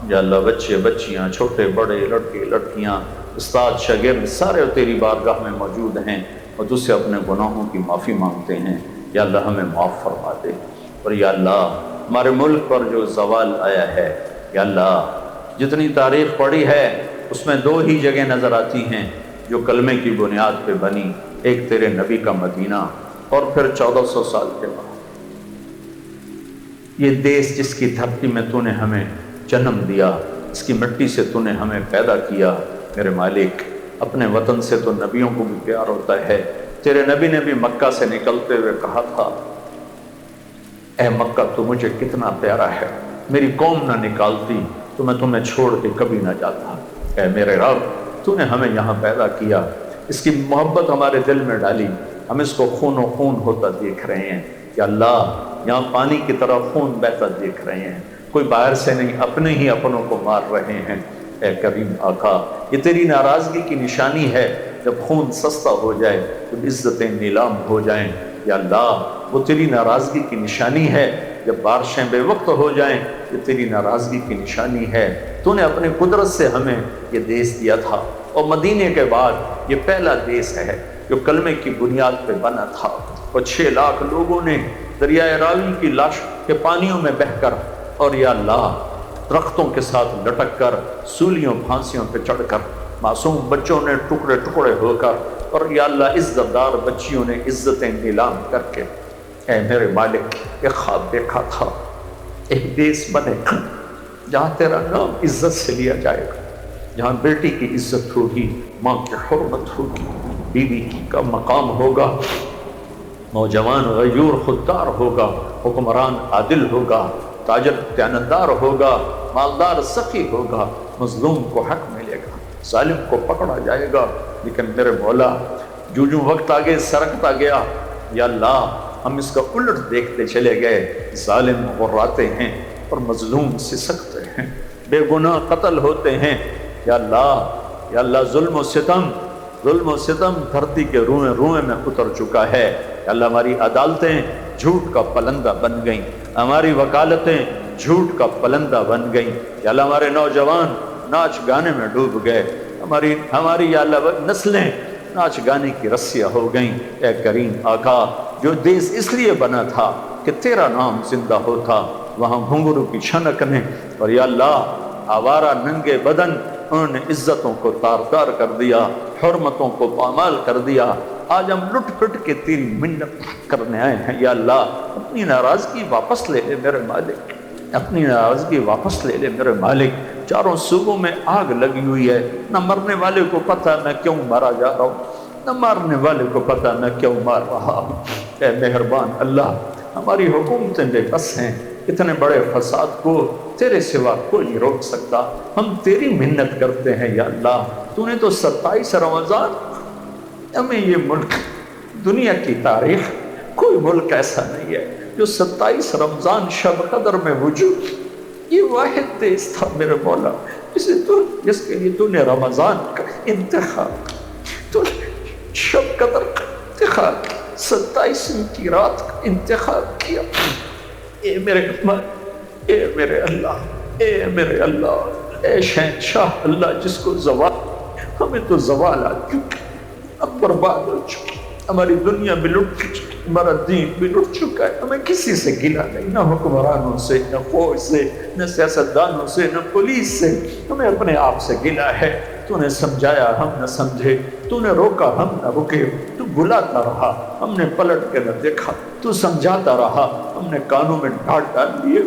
یا اللہ بچے بچیاں، چھوٹے بڑے، لڑکے لڑکیاں، استاد شاگرد، سارے تیری بارگاہ میں موجود ہیں اور تجھ سے اپنے گناہوں کی معافی مانگتے ہیں۔ یا اللہ ہمیں معاف فرما دے۔ اور یا اللہ ہمارے ملک پر جو زوال آیا ہے، یا اللہ جتنی تاریخ پڑھی ہے اس میں دو ہی جگہ نظر آتی ہیں جو کلمے کی بنیاد پہ بنی، ایک تیرے نبی کا مدینہ اور پھر 1400 سال کے بعد یہ دیس جس کی دھرتی میں تو نے ہمیں جنم دیا، اس کی مٹی سے تو نے ہمیں پیدا کیا۔ میرے مالک اپنے وطن سے تو نبیوں کو بھی پیار ہوتا ہے۔ تیرے نبی نے بھی مکہ سے نکلتے ہوئے کہا تھا، اے مکہ تو مجھے کتنا پیارا ہے، میری قوم نہ نکالتی تو میں تمہیں چھوڑ کے کبھی نہ جاتا۔ اے میرے رب تو نے ہمیں یہاں پیدا کیا، اس کی محبت ہمارے دل میں ڈالی، ہم اس کو خون و خون ہوتا دیکھ رہے ہیں۔ یا اللہ یہاں پانی کی طرح خون بہتا دیکھ رہے ہیں، کوئی باہر سے نہیں، اپنے ہی اپنوں کو مار رہے ہیں۔ اے کریم آقا یہ تیری ناراضگی کی نشانی ہے، جب خون سستا ہو جائے، جب عزتیں نیلام ہو جائیں۔ یا اللہ وہ تیری ناراضگی کی نشانی ہے، جب بارشیں بے وقت ہو جائیں، یہ تیری ناراضگی کی نشانی ہے۔ تو نے اپنی قدرت سے ہمیں یہ دیس دیا تھا، اور مدینے کے بعد یہ پہلا دیس ہے جو کلمے کی بنیاد پہ بنا تھا، اور 6 لاکھ لوگوں نے دریائے راوی کی لاش کے پانیوں میں بہہ کر، اور یا اللہ درختوں کے ساتھ لٹک کر، سولیوں پھانسیوں پہ چڑھ کر، معصوم بچوں نے ٹکڑے ٹکڑے ہو کر، اور یا اللہ عزت دار بچیوں نے عزتیں نیلام کر کے، اے میرے مالک ایک خواب دیکھا تھا، ایک دیس بنے گا جہاں تیرا نام عزت سے لیا جائے گا، جہاں بیٹی کی عزت ہوگی، ماں کی حرمت ہوگی، بیوی کا مقام ہوگا، نوجوان غیور خوددار ہوگا، حکمران عادل ہوگا، تاجر دیانتدار ہوگا، مالدار سخی ہوگا، مظلوم کو حق ملے گا، ظالم کو پکڑا جائے گا۔ لیکن میرے مولا جو وقت آگے سرکتا گیا، یا اللہ ہم اس کا الٹ دیکھتے چلے گئے، ظالم غراتے ہیں اور مظلوم سسکتے ہیں، بے گناہ قتل ہوتے ہیں۔ یا اللہ ظلم و ستم دھرتی کے روئیں روئیں میں اتر چکا ہے۔ یا اللہ ہماری عدالتیں جھوٹ کا پلندہ بن گئیں، ہماری وکالتیں جھوٹ کا پلندہ بن گئیں۔ یا اللہ ہمارے نوجوان ناچ گانے میں ڈوب گئے، ہماری یا اللہ نسلیں ناچ گانے کی رسیاں ہو گئیں۔ اے کریم آقا جو دیس اس لیے بنا تھا کہ تیرا نام زندہ ہوتا، وہاں گھنگرو کی چھنک نے اور یا اللہ آوارہ ننگے بدن انہوں نے عزتوں کو تار تار کر دیا، حرمتوں کو پامال کر دیا۔ آج ہم لٹ پٹ کے تیری منت کرنے آئے ہیں۔ یا اللہ اپنی ناراضگی واپس لے لے میرے مالک، اپنی ناراضگی واپس لے لے میرے مالک۔ چاروں صوبوں میں آگ لگی ہوئی ہے، نہ مرنے والے کو پتہ میں کیوں مارا جا رہا ہوں، نہ مارنے والے کو پتہ میں کیوں مار رہا ہوں۔ اے مہربان اللہ ہماری حکومتیں بے بس ہیں، اتنے بڑے فساد کو تیرے سوا کوئی نہیں روک سکتا۔ ہم تیری منت کرتے ہیں۔ یا اللہ تو نے تو 27 رمضان ہمیں یہ ملک، دنیا کی تاریخ کوئی ملک ایسا نہیں ہے جو 27 رمضان شب قدر میں وجود، یہ واحد دیس تھا میرے مولا جس کے لیے تو نے رمضان کا انتخاب، تو شب قدر کا انتخاب، 27ویں کی رات کا انتخاب کیا۔ اے میرے اللہ، اے میرے اللہ، اے شہنشاہ اللہ جس کو زوال، ہمیں تو زوال آ چکی، اب برباد ہو چکی، ہماری دنیا میں لٹ چکی۔ ہمارا دین بھی لٹ چکا ہے، ہمیں کسی سے گلا نہیں، نہ حکمرانوں سے، نہ فوج سے، نہ سیاستدانوں سے، نہ پولیس سے، ہمیں اپنے آپ سے گلا ہے۔ تو نے سمجھایا ہم نہ سمجھے، تو نے روکا ہم نہ رکے، تو بلاتا رہا ہم نے پلٹ کے نہ دیکھا، تو سمجھاتا رہا ہم نے کانوں میں ڈانٹ ڈال دیے،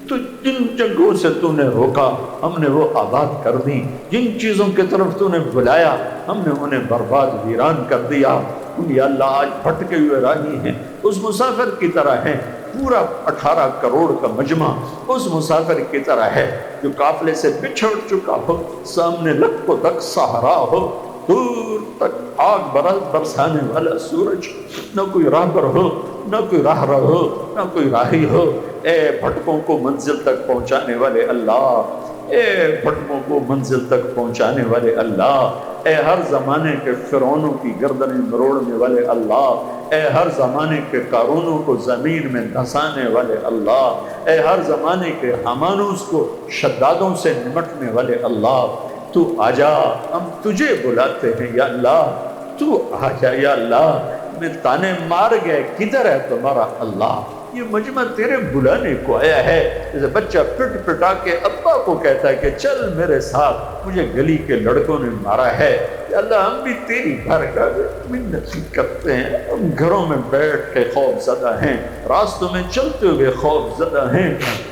تو جن جگہوں سے تو نے روکا ہم نے وہ آباد کر دی، جن چیزوں کی طرف تو نے بلایا ہم نے انہیں برباد ویران کر دیا۔ ہم یا اللہ آج بھٹکے ہوئے راہی ہیں، اس مسافر کی طرح ہیں، پورا 18 کروڑ کا مجمع اس مسافر کی طرح ہے جو قافلے سے بچھڑ چکا ہو، سامنے لک و دک صحرا ہو، دور تک آگ برسانے والا سورج، نہ کوئی راہبر ہو، نہ کوئی راہ ہو، نہ کوئی راہی ہو۔ اے بھٹکوں کو منزل تک پہنچانے والے اللہ، اے بھٹکوں کو منزل تک پہنچانے والے اللہ، اے ہر زمانے کے فرعونوں کی گردنیں مروڑنے والے اللہ، اے ہر زمانے کے قارونوں کو زمین میں دھسانے والے اللہ، اے ہر زمانے کے حمانوس کو شدادوں سے نمٹنے والے اللہ، تو آجا، ہم تجھے بلاتے ہیں یا اللہ، تو آجا یا اللہ، میں تانے مار گئے کدھر ہے تمہارا اللہ؟ یہ مجمع تیرے بلانے کو آیا ہے، جیسے بچہ پٹ پٹا کے ابا کو کہتا ہے کہ چل میرے ساتھ، مجھے گلی کے لڑکوں نے مارا ہے۔ یا اللہ ہم بھی تیری بارگاہ میں منت کرتے ہیں، ہم گھروں میں بیٹھ کے خوف زدہ ہیں، راستوں میں چلتے ہوئے خوف زدہ ہیں،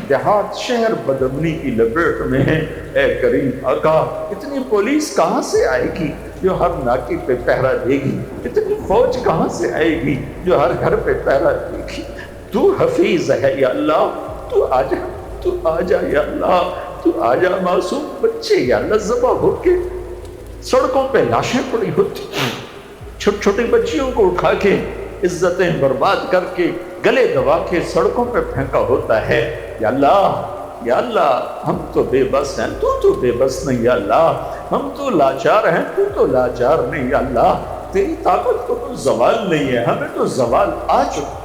دیہات شہر بدامنی کی لپیٹ میں ہیں۔ اے کریم آقا، اتنی پولیس کہاں سے آئے گی جو ہر ناکے پہ پہرا دے گی؟ اتنی فوج کہاں سے آئے گی جو ہر گھر پہ پہرا دے گی؟ تو حفیظ ہے یا اللہ، تو آجا، تو آجا یا اللہ، تو آجا۔ معصوم بچے یا اللہ ذبح ہو کے سڑکوں پہ لاشیں پڑی ہوتی، چھوٹی چھوٹی بچیوں کو اٹھا کے عزتیں برباد کر کے گلے دبا کے سڑکوں پہ پھینکا ہوتا ہے۔ یا اللہ، یا اللہ، ہم تو بے بس ہیں، تو بے بس نہیں یا اللہ، ہم تو لاچار ہیں، تو لاچار نہیں یا اللہ، تیری طاقت کو تو زوال نہیں ہے، ہمیں تو زوال آ چکا،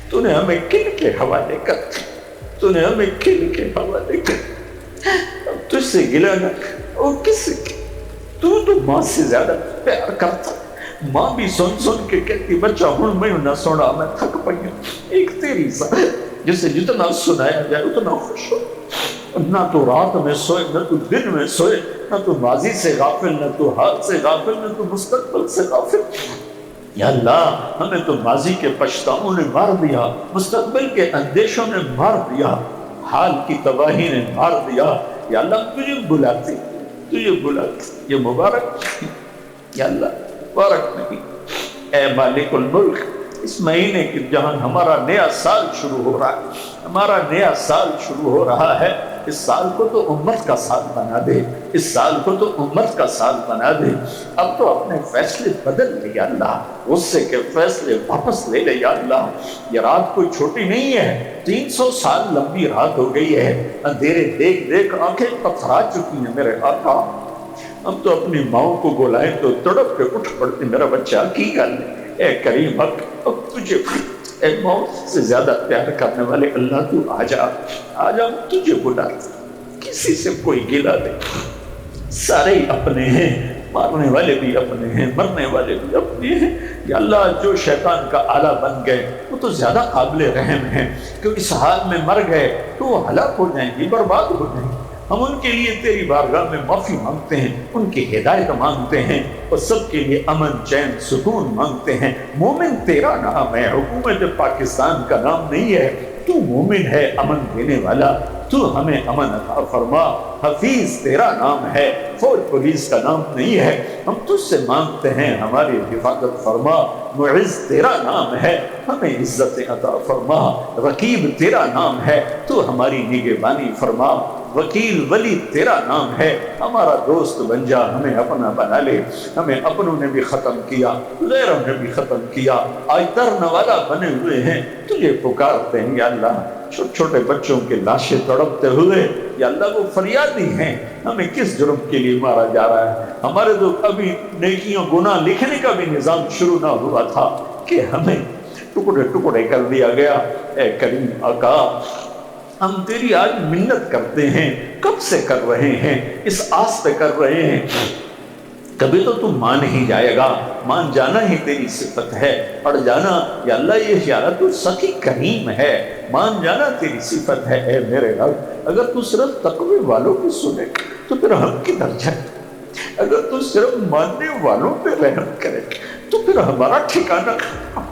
تو نے ہمیں کن کے حوالے کر، تو نے ہمیں کن کے حوالے کر، تجھ سے گلا نہ اور کس سے، تو ماں سے زیادہ پیار کرتا، ماں بھی سن سن کے کہتی بچہ ہن میں نہ سونا، میں تھک پئی ہوں، ایک تیری ذات جسے جتنا سنایا جائے اتنا خوش ہو، نہ تو رات میں سوئے، نہ تو دن میں سوئے، نہ تو ماضی سے غافل، نہ تو حال سے غافل، نہ تو مستقبل سے غافل۔ یا اللہ ہمیں تو ماضی کے پچھتاؤں نے مار دیا، مستقبل کے اندیشوں نے مار دیا، حال کی تباہی نے مار دیا۔ یا اللہ تجھے بلاتے، تجھے بلاتے، یہ مبارک یا اللہ مبارک نہیں، اے مالک الملک، اس مہینے کی جہاں ہمارا نیا سال شروع ہو رہا ہے، ہمارا نیا سال شروع ہو رہا ہے، اس سال کو تو امت کا سال بنا دے، اس سال کو تو امت کا سال بنا دے۔ اب تو اپنے فیصلے بدل لے یا اللہ، غصے کے فیصلے واپس لے لے یا اللہ۔ یہ رات کوئی چھوٹی نہیں ہے، 300 سال لمبی رات ہو گئی ہے، اندھیرے دیکھ دیکھ آنکھیں پتھرا چکی ہیں میرے آقا۔ ہم تو اپنی ماؤں کو گلائیں تو تڑپ کے اٹھ پڑتے، میرا بچہ کی گل ہے۔ اے کریم حق، اب تجھے اے موت سے زیادہ پیار کرنے والے اللہ تو آجا، آجا، تجھے بلا، کسی سے کوئی گلا نہیں، سارے ہی اپنے ہیں، مارنے والے بھی اپنے ہیں، مرنے والے بھی اپنے ہیں۔ یا اللہ جو شیطان کا آلہ بن گئے وہ تو زیادہ قابل رحم ہیں، کہ اس حال میں مر گئے تو وہ ہلاک ہو جائیں گے، برباد ہو جائیں گے۔ ہم ان کے لیے تیری بارگاہ میں معافی مانگتے ہیں، ان کی ہدایت مانگتے ہیں، اور سب کے لیے امن چین سکون مانگتے ہیں۔ مومن تیرا نام ہے، حکومت پاکستان کا نام نہیں ہے، تو مومن ہے امن دینے والا، تو ہمیں امن عطا فرما۔ حفیظ تیرا نام ہے، فوج پولیس کا نام نہیں ہے، ہم تجھ سے مانگتے ہیں ہماری حفاظت فرما۔ معز تیرا نام ہے، ہمیں عزت عطا فرما۔ رقیب تیرا نام ہے، تو ہماری نگہبانی فرما۔ وکیل ولی تیرا نام ہے، ہمارا دوست بن جا، ہمیں اپنا بنا لے۔ ہمیں اپنوں نے بھی ختم کیا، غیروں نے بھی ختم کیا، آج درن والا بنے ہوئے ہیں، تجھے پکارتے ہیں یا اللہ۔ چھوٹے چھوٹے بچوں کے لاشیں تڑپتے ہوئے یا اللہ وہ فریادی ہیں، ہمیں کس جرم کے لیے مارا جا رہا ہے؟ ہمارے تو ابھی نیکیوں گناہ لکھنے کا بھی نظام شروع نہ ہوا تھا کہ ہمیں ٹکڑے ٹکڑے کر دیا گیا۔ اے کریم آقا، ہم تیری آج منت کرتے ہیں، کب سے کر رہے ہیں، اس آس پہ کر رہے ہیں، کبھی تو مان ہی جائے گا، مان جانا ہی تیری صفت ہے، پڑھ جانا یا اللہ یہ اشارہ تو سخی کریم ہے، مان جانا تیری صفت ہے۔ اے میرے رب اگر تو صرف تقوی والوں کی سنے تو پھر ہم کدھر جائیں؟ اگر تو صرف ماننے والوں پہ رحم کرے تو پھر ہمارا ٹھکانہ کہاں؟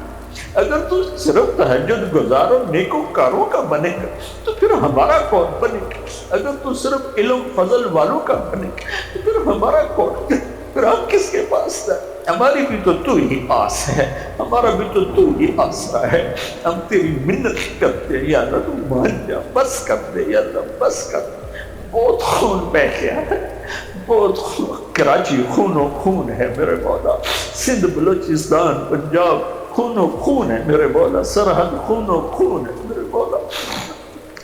اگر تو صرف تہجد گزار اور نیکوکاروں کا بنے گا تو پھر ہمارا کون بنے گا؟ اگر تو صرف علم فضل والوں کا بنے گا تو پھر ہمارا کون؟ پھر ہم کس کے پاس جائیں؟ ہماری بھی تو ہی آس ہے، ہمارا بھی تو ہی آسرا ہے۔ ہم تیری منت کرتے ہیں یا اللہ تو مان جا، بس کر دے یا اللہ، بس کر دے۔ بہت خون بہ گیا ہے، بہت خون، کراچی خون و خون ہے میرے مولا، سندھ بلوچستان پنجاب خون و خون ہے میرے مولا، سرحد خون و خون ہے میرے مولا۔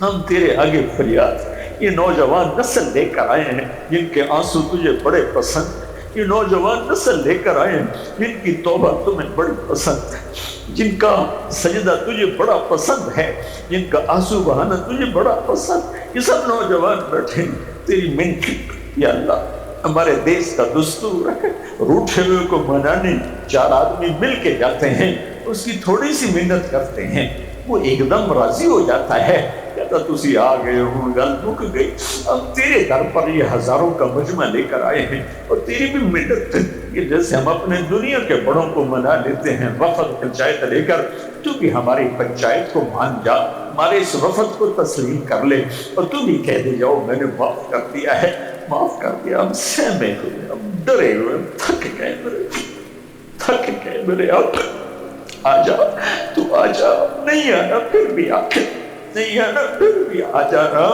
ہم تیرے آگے فریاد، یہ نوجوان نسل لے کر آئے ہیں جن کے آنسو تجھے بڑے پسند، یہ نوجوان نسل لے کر آئے ہیں جن کی توبہ تمہیں بڑی پسند ہے، جن کا سجدہ تجھے بڑا پسند ہے، جن کا آنسو بہانا تجھے بڑا پسند ہے۔ یہ سب نوجوان بیٹھے ہیں تیری منت یا اللہ۔ ہمارے دیش کا دستور ہے روٹھے ہوئے کو منانے چار آدمی مل کے جاتے ہیں، اس کی تھوڑی سی محنت کرتے ہیں، وہ ایک دم راضی ہو جاتا ہے، کہتا تسی آ گئے ہو، گل رک گئی۔ ہم تیرے در پر یہ ہزاروں کا مجمع لے کر آئے ہیں اور تیری بھی محنت کہ جیسے ہم اپنے دنیا کے بڑوں کو منا لیتے ہیں وفد پنچایت لے کر، تو بھی ہماری پنچایت کو مان جا، ہمارے اس وفد کو تسلیم کر لے اور تو بھی کہہ دے جاؤ میں نے معاف کر دیا ہے، معاف کر دیا۔ ہم سہمے ہوئے، ہم ڈرے ہوئے، ہم تھک گئے میرے آقا، آ جا تو آ جا، نہیں آنا پھر بھی آ کے، نہیں آنا پھر بھی آ جانا،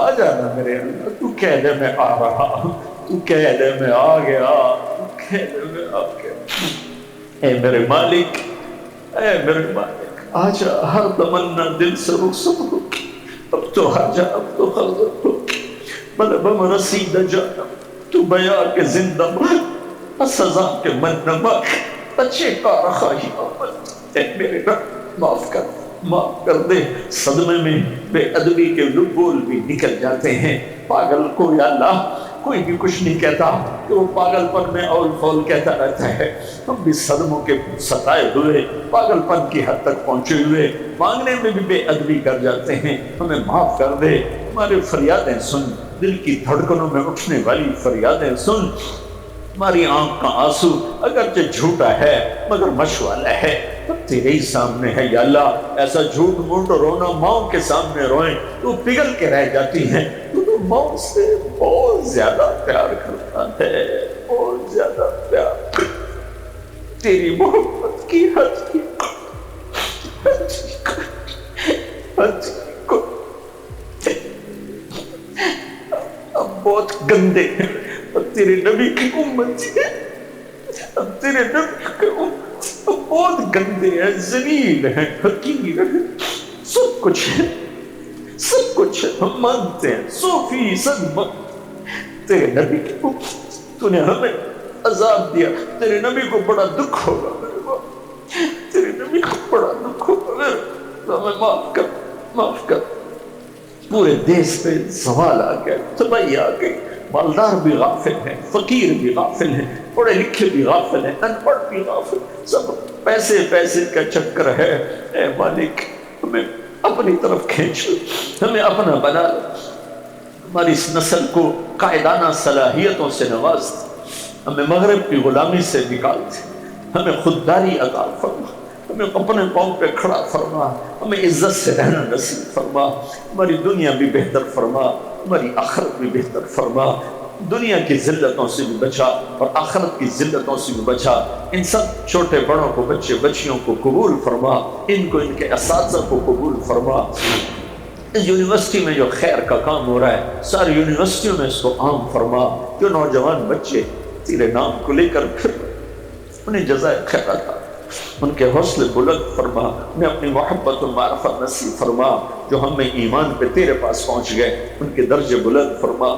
آ جانا میرے اللہ، تو کہہ دے میں آ رہا ہوں، تو کہہ دے میں آ گیا، تو کہہ دے میں آ گیا۔ اے میرے مالک، اے میرے مالک، آ جا، ہر تمنا دل سے رخصت ہو، اب تو آ جا، اب تو حضرت ہو، مطلب رسید جانا، تو بیا کے زندہ مات، سزا کے من نمک، اچھے کار خواہی آمد۔ اے میرے رب معاف کر دے۔ صدمے میں بے ادبی کے لبول بھی نکل جاتے ہیں، پاگل کو یا اللہ کوئی بھی کچھ نہیں کہتا کہ وہ پاگل پن میں اول فول کہتا رہتا ہے۔ ہم بھی صدموں کے ستائے ہوئے پاگل پن کی حد تک پہنچے ہوئے مانگنے میں بھی بے ادبی کر جاتے ہیں، ہمیں معاف کر دے، ہماری فریادیں سن، دل کی دھڑکنوں میں اٹھنے والی فریادیں سن، ہماری آنکھ کا آنسو اگرچہ جھوٹا ہے مگر مشوالا ہے، تب تیرے ہی سامنے ہے یا اللہ۔ ایسا جھوٹ موٹ رونا ماؤں کے سامنے روئیں تو پگھل کے رہ جاتی ہیں، تو ماؤں سے بہت زیادہ پیار کرتا ہے، بہت زیادہ پیار، تیری محبت کی حد کی ہم بہت گندے ہیں، اب تیرے نبی کی امت ہے، اب تیرے نبی کی امت، ہم بہت گندے ہیں، ذلیل ہیں، حقیر ہیں، سب کچھ ہے، سب کچھ ہے، ہم مانتے ہیں 100% مانتے۔ تیرے نبی کی امت، تو نے ہمیں عذاب دیا، تیرے نبی کو بڑا دکھ ہوگا میرے باپ، تیرے نبی کو بڑا دکھ ہوگا میرے، تو ہمیں معاف کر، معاف کر۔ پورے دیش پہ سوال آ گیا، تباہی آ گئی، مالدار بھی غافل ہیں، فقیر بھی غافل ہیں، پڑھے لکھے بھی غافل ہیں، ان پڑھ بھی غافل، سب پیسے پیسے کا چکر ہے۔ اے مالک ہمیں اپنی طرف کھینچ لو، ہمیں اپنا بنا لو، ہماری اس نسل کو قائدانہ صلاحیتوں سے نواز دے، ہمیں مغرب کی غلامی سے نکال دے، ہمیں خودداری عطا فرما، ہمیں اپنے پاؤں پہ کھڑا فرما، ہمیں عزت سے رہنا نصیب فرما، ہماری دنیا بھی بہتر فرما، ہماری آخرت بھی بہتر فرما، دنیا کی ذلتوں سے بھی بچا اور آخرت کی ذلتوں سے بھی بچا۔ ان سب چھوٹے بڑوں کو، بچے بچیوں کو قبول فرما، ان کو، ان کے اساتذہ کو قبول فرما۔ اس یونیورسٹی میں جو خیر کا کام ہو رہا ہے ساری یونیورسٹیوں میں اس کو عام فرما، جو نوجوان بچے تیرے نام کو لے کر پھر انہیں جزائے خیر عطا، ان کے حوصلے بلند فرما، انہیں اپنی محبت و معرفت نصیب فرما، جو ہم میں ایمان پہ تیرے پاس پہنچ گئے ان کے درجے بلند فرما۔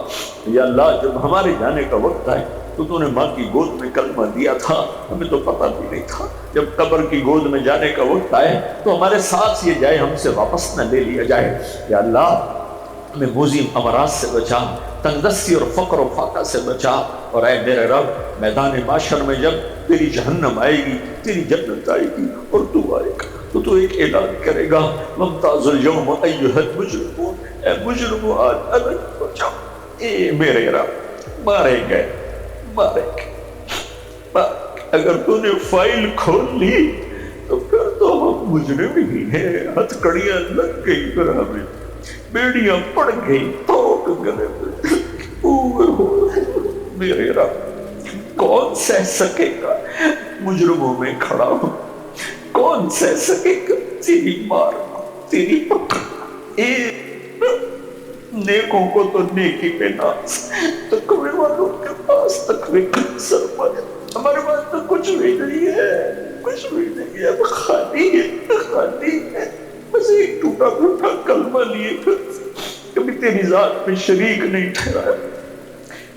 یا اللہ جب ہمارے جانے کا وقت آئے تو نے ماں کی گود میں کلمہ دیا تھا، ہمیں تو پتہ بھی نہیں تھا، جب قبر کی گود میں جانے کا وقت آئے تو ہمارے ساتھ یہ جائے، ہم سے واپس نہ لے لیا جائے۔ یا اللہ ہمیں موذی امراض سے بچا، تنگ دستی اور فقر و فاقہ سے بچا، اور اے میرے رب میدان محشر میں جب تیری جہنم آئے گی، تیری جنت آئے گی اور تو آئے گا تو ایک اعلان کرے گا ممتاز اليوم ایھا المجرمون، اے مجرمو آج الگ ہو جاؤ، اے میرے رب مارے گئے مارے گئے۔ اگر تو نے فائل کھول لی تو پھر تو ہم مجرم ہی ہیں، ہتھ کڑیاں لگ گئی، پھر ہمیں بیڑیاں پڑ گئی، توک گلے میں میرے رب کون سہ سکے گا مجرموں میں کھڑا ہوں، کون سہ سکے گا تیری مار تیری پکڑ۔ اے نیکوں کو تو نیکی پہ ناز، تقوی والوں کے پاس تقوی کا سرمایہ، ہمارے پاس تو کچھ بھی نہیں ہے، کچھ بھی نہیں ہے، خالی ہے خالی ہے، بس ایک ٹوٹا پھوٹا کلمہ لیے کبھی تیری ذات میں شریک نہیں ٹھہرایا،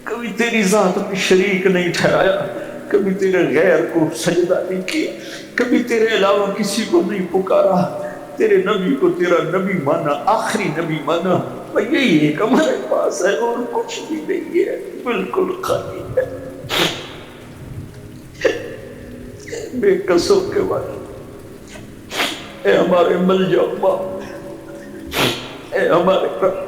کبھی تیری ذات میں شریک نہیں ٹھہرایا، کبھی تیرے غیر کو سجدہ نہیں کیا، کبھی تیرے علاوہ کسی کو نہیں پکارا، تیرے نبی کو تیرا نبی مانا، آخری نبی مانا، یہی ایک ہمارے پاس ہے اور کچھ بھی نہیں ہے، بالکل خالی ہے۔ بے قصوں کے والے، اے ہمارے ملجا باپ، اے ہمارے رب،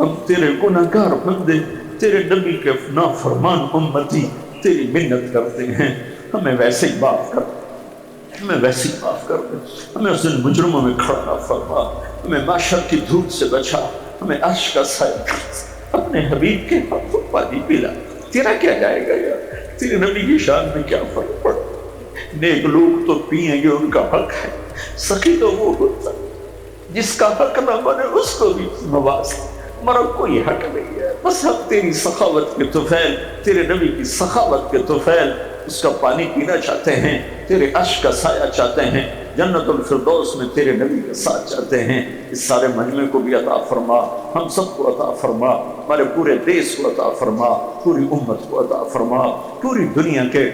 ہم تیرے گناہگار بندے، تیرے نبی کے نافرمان امتی تیری منت کرتے ہیں، ہمیں ویسے ہی معاف کر، ہمیں ویسے ہی معاف کر دے، ہمیں اس دن مجرموں میں کھڑا نہ فرما، ہمیں معاشر کی دھوپ سے بچا، ہمیں عرش کا سایہ، اپنے حبیب کے ہاتھوں پانی پلا۔ تیرا کیا جائے گا یار، تیرے نبی کی شان میں کیا فرق پڑا؟ نیک لوگ تو پئیں گے، ان کا حق ہے، سخی تو وہ ہوتا جس کا حق نہ بنے اس کو بھی نواز، ہمارا کوئی حق نہیں ہے، بس ہم تیری سخاوت کے طفیل، تیرے نبی کی سخاوت کے طفیل، اس کا پانی پینا چاہتے ہیں، تیرے عرش کا سایہ چاہتے ہیں، جنت الفردوس میں تیرے نبی کے ساتھ چاہتے ہیں۔ اس سارے مجمع کو بھی عطا فرما، ہم سب کو عطا فرما، ہمارے پورے دیش کو عطا فرما، پوری امت کو عطا فرما، پوری دنیا کے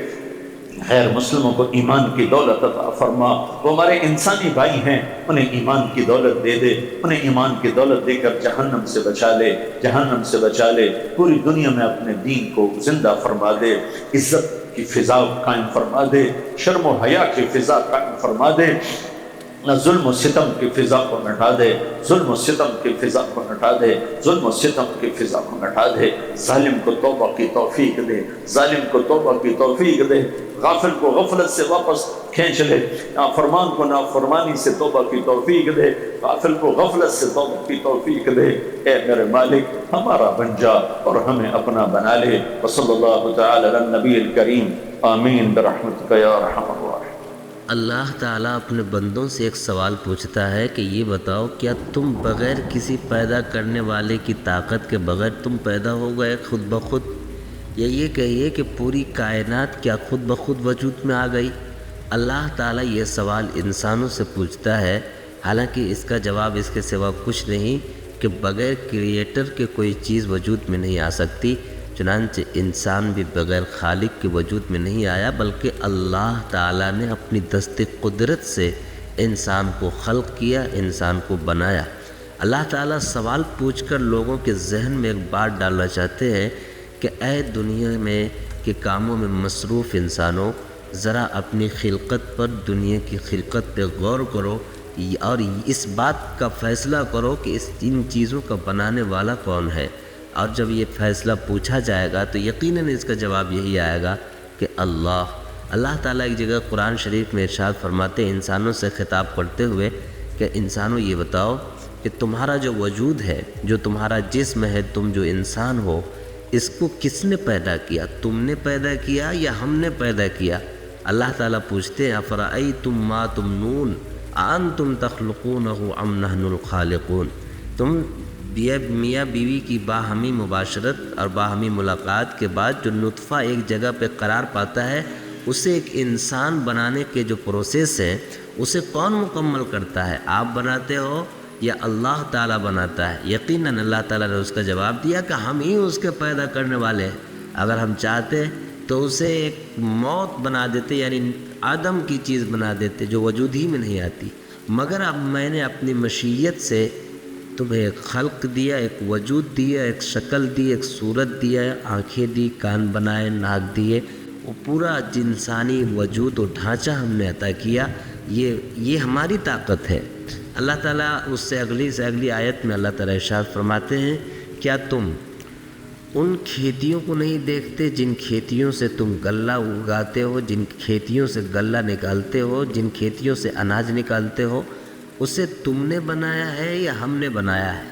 غیر مسلموں کو ایمان کی دولت عطا فرما۔ وہ ہمارے انسانی بھائی ہیں، انہیں ایمان کی دولت دے دے، انہیں ایمان کی دولت دے کر جہنم سے بچا لے، جہنم سے بچا لے، پوری دنیا میں اپنے دین کو زندہ فرما دے، عزت کی فضا قائم فرما دے، شرم و حیا کی فضا قائم فرما دے، نہ ظلم و ستم کی فضا کو مٹا دے، ظلم و ستم کی فضا کو مٹا دے، ظلم و ستم کی فضا کو مٹا دے، ظالم کو توبہ کی توفیق دے، ظالم کو توبہ کی توفیق دے، غافل کو غفلت سے واپس کھینچ لے، نافرمان کو نافرمانی سے توبہ کی توفیق دے، غافل کو غفلت سے توبہ کی توفیق دے۔ اے میرے مالک ہمارا بن جا اور ہمیں اپنا بنا لے۔ وصلی اللہ تعالی علی النبی الکریم، آمین برحمتک یا ارحم الراحمین۔ اللہ تعالیٰ اپنے بندوں سے ایک سوال پوچھتا ہے کہ یہ بتاؤ کیا تم بغیر کسی پیدا کرنے والے کی طاقت کے بغیر تم پیدا ہو گئے خود بخود، یا یہ کہیے کہ پوری کائنات کیا خود بخود وجود میں آ گئی؟ اللہ تعالیٰ یہ سوال انسانوں سے پوچھتا ہے، حالانکہ اس کا جواب اس کے سوا کچھ نہیں کہ بغیر کریٹر کے کوئی چیز وجود میں نہیں آ سکتی۔ چنانچہ انسان بھی بغیر خالق کے وجود میں نہیں آیا، بلکہ اللہ تعالیٰ نے اپنی دست قدرت سے انسان کو خلق کیا، انسان کو بنایا۔ اللہ تعالیٰ سوال پوچھ کر لوگوں کے ذہن میں ایک بات ڈالنا چاہتے ہیں کہ اے دنیا میں کے کاموں میں مصروف انسانوں، ذرا اپنی خلقت پر، دنیا کی خلقت پہ غور کرو اور اس بات کا فیصلہ کرو کہ ان چیزوں کا بنانے والا کون ہے۔ اور جب یہ فیصلہ پوچھا جائے گا تو یقیناً اس کا جواب یہی آئے گا کہ اللہ تعالیٰ ایک جگہ قرآن شریف میں ارشاد فرماتے ہیں انسانوں سے خطاب کرتے ہوئے کہ انسانوں یہ بتاؤ کہ تمہارا جو وجود ہے، جو تمہارا جسم ہے، تم جو انسان ہو، اس کو کس نے پیدا کیا؟ تم نے پیدا کیا یا ہم نے پیدا کیا؟ اللہ تعالیٰ پوچھتے ہیں افرأیتم ما تمنون اانتم تخلقونہ ام نحن الخالقون۔ تم میاں بیوی کی باہمی مباشرت اور باہمی ملاقات کے بعد جو نطفہ ایک جگہ پہ قرار پاتا ہے، اسے ایک انسان بنانے کے جو پروسیس ہے، اسے کون مکمل کرتا ہے؟ آپ بناتے ہو یا اللہ تعالیٰ بناتا ہے؟ یقیناً اللہ تعالیٰ نے اس کا جواب دیا کہ ہم ہی اس کے پیدا کرنے والے ہیں۔ اگر ہم چاہتے تو اسے ایک موت بنا دیتے، یعنی آدم کی چیز بنا دیتے جو وجود ہی میں نہیں آتی، مگر اب میں نے اپنی مشیت سے تمہیں ایک خلق دیا، ایک وجود دیا، ایک شکل دی، ایک صورت دیا، آنکھیں دی، کان بنائے، ناک دیے، وہ پورا انسانی وجود و ڈھانچہ ہم نے عطا کیا، یہ ہماری طاقت ہے۔ اللہ تعالیٰ اس سے اگلی آیت میں اللہ تعالیٰ ارشاد فرماتے ہیں، کیا تم ان کھیتیوں کو نہیں دیکھتے جن کھیتیوں سے تم غلہ اگاتے ہو، جن کھیتیوں سے غلہ نکالتے ہو، جن کھیتیوں سے اناج نکالتے ہو، اسے تم نے بنایا ہے یا ہم نے بنایا ہے؟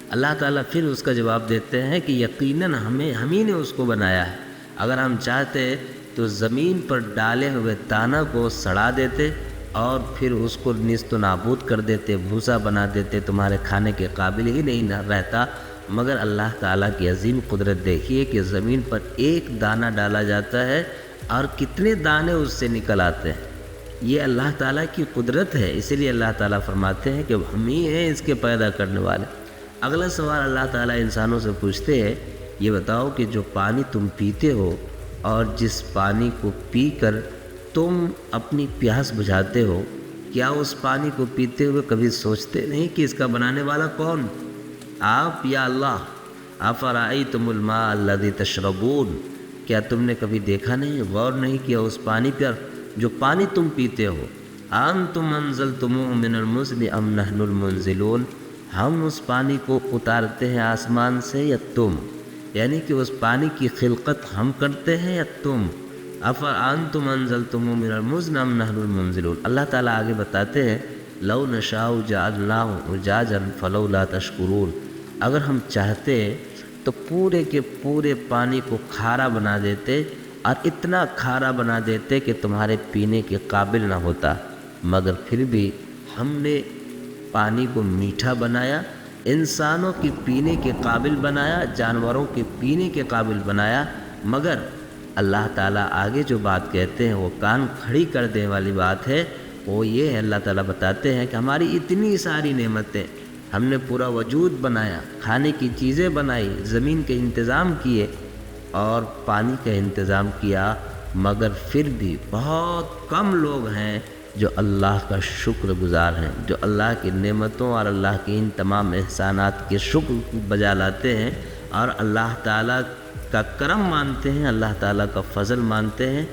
اللہ تعالیٰ پھر اس کا جواب دیتے ہیں کہ یقیناً ہم ہی نے اس کو بنایا ہے۔ اگر ہم چاہتے تو زمین پر ڈالے ہوئے دانہ کو سڑا دیتے اور پھر اس کو نیست و نابود کر دیتے، بھوسا بنا دیتے، تمہارے کھانے کے قابل ہی نہیں رہتا۔ مگر اللہ تعالیٰ کی عظیم قدرت دیکھیے کہ زمین پر ایک دانہ ڈالا جاتا ہے اور کتنے دانے اس سے نکل آتے ہیں۔ یہ اللہ تعالیٰ کی قدرت ہے، اسی لیے اللہ تعالیٰ فرماتے ہیں کہ ہم ہی ہیں اس کے پیدا کرنے والے۔ اگلا سوال اللہ تعالیٰ انسانوں سے پوچھتے ہیں، یہ بتاؤ کہ جو پانی تم پیتے ہو اور جس پانی کو پی کر تم اپنی پیاس بجھاتے ہو، کیا اس پانی کو پیتے ہوئے کبھی سوچتے نہیں کہ اس کا بنانے والا کون؟ آپ یا اللہ؟ افرأیتم الماء الذی تشربون، کیا تم نے کبھی دیکھا نہیں، غور نہیں کیا اس پانی پر جو پانی تم پیتے ہو؟ انتم انزلتموہ من المزن ام نحن المنزلون، ہم اس پانی کو اتارتے ہیں آسمان سے یا تم؟ یعنی کہ اس پانی کی خلقت ہم کرتے ہیں یا تم؟ انتم انزلتموہ من المزن ام نحن المنزلون۔ اللہ تعالیٰ آگے بتاتے ہیں، لو نشاء جعلناہ اجاجا فلولا تشکرون، اگر ہم چاہتے تو پورے کے پورے پانی کو کھارا بنا دیتے اور اتنا کھارا بنا دیتے کہ تمہارے پینے کے قابل نہ ہوتا، مگر پھر بھی ہم نے پانی کو میٹھا بنایا، انسانوں کی پینے کے قابل بنایا، جانوروں کے پینے کے قابل بنایا۔ مگر اللہ تعالیٰ آگے جو بات کہتے ہیں وہ کان کھڑی کر دینے والی بات ہے، وہ یہ ہے، اللہ تعالیٰ بتاتے ہیں کہ ہماری اتنی ساری نعمتیں، ہم نے پورا وجود بنایا، کھانے کی چیزیں بنائی، زمین کے انتظام کیے اور پانی کا انتظام کیا، مگر پھر بھی بہت کم لوگ ہیں جو اللہ کا شکر گزار ہیں، جو اللہ کی نعمتوں اور اللہ کی ان تمام احسانات کے شکر بجا لاتے ہیں اور اللہ تعالیٰ کا کرم مانتے ہیں، اللہ تعالیٰ کا فضل مانتے ہیں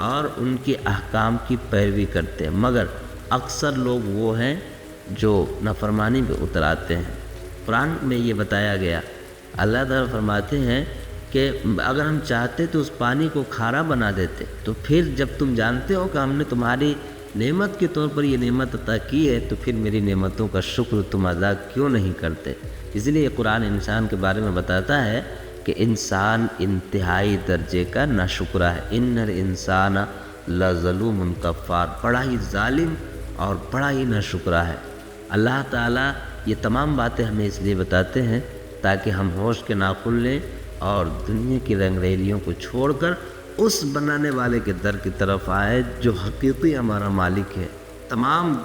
اور ان کے احکام کی پیروی کرتے ہیں۔ مگر اکثر لوگ وہ ہیں جو نافرمانی پہ اتر آتے ہیں۔ قرآن میں یہ بتایا گیا، اللہ تعالیٰ فرماتے ہیں کہ اگر ہم چاہتے تو اس پانی کو کھارا بنا دیتے، تو پھر جب تم جانتے ہو کہ ہم نے تمہاری نعمت کے طور پر یہ نعمت عطا کی ہے، تو پھر میری نعمتوں کا شکر تم ادا کیوں نہیں کرتے؟ اس لیے قرآن انسان کے بارے میں بتاتا ہے کہ انسان انتہائی درجے کا ناشکرا ہے۔ ان الانسان لظلوم کفار، بڑا ہی ظالم اور بڑا ہی ناشکرا ہے۔ اللہ تعالیٰ یہ تمام باتیں ہمیں اس لیے بتاتے ہیں تاکہ ہم ہوش کے ناخن لیں اور دنیا کی رنگ ریلیوں کو چھوڑ کر اس بنانے والے کے در کی طرف آئے جو حقیقی ہمارا مالک ہے۔ تمام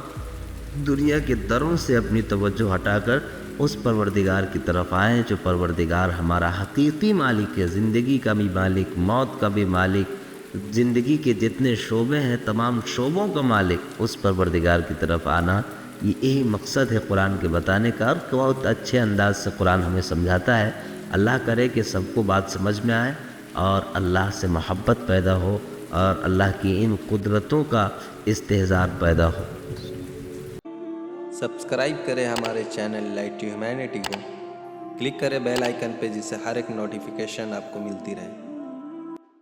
دنیا کے دروں سے اپنی توجہ ہٹا کر اس پروردگار کی طرف آئیں جو پروردگار ہمارا حقیقی مالک ہے، زندگی کا بھی مالک، موت کا بھی مالک، زندگی کے جتنے شعبے ہیں تمام شعبوں کا مالک، اس پروردگار کی طرف آنا، یہی مقصد ہے قرآن کے بتانے کا، اور بہت اچھے انداز سے قرآن ہمیں سمجھاتا ہے۔ اللہ کرے کہ سب کو بات سمجھ میں آئے اور اللہ سے محبت پیدا ہو اور اللہ کی ان قدرتوں کا استحضار پیدا ہو۔ سبسکرائب کریں ہمارے چینل لائٹ ٹو ہیومینٹی کو، کلک کریں بیل آئیکن پہ جس سے ہر ایک نوٹیفیکیشن آپ کو ملتی رہے۔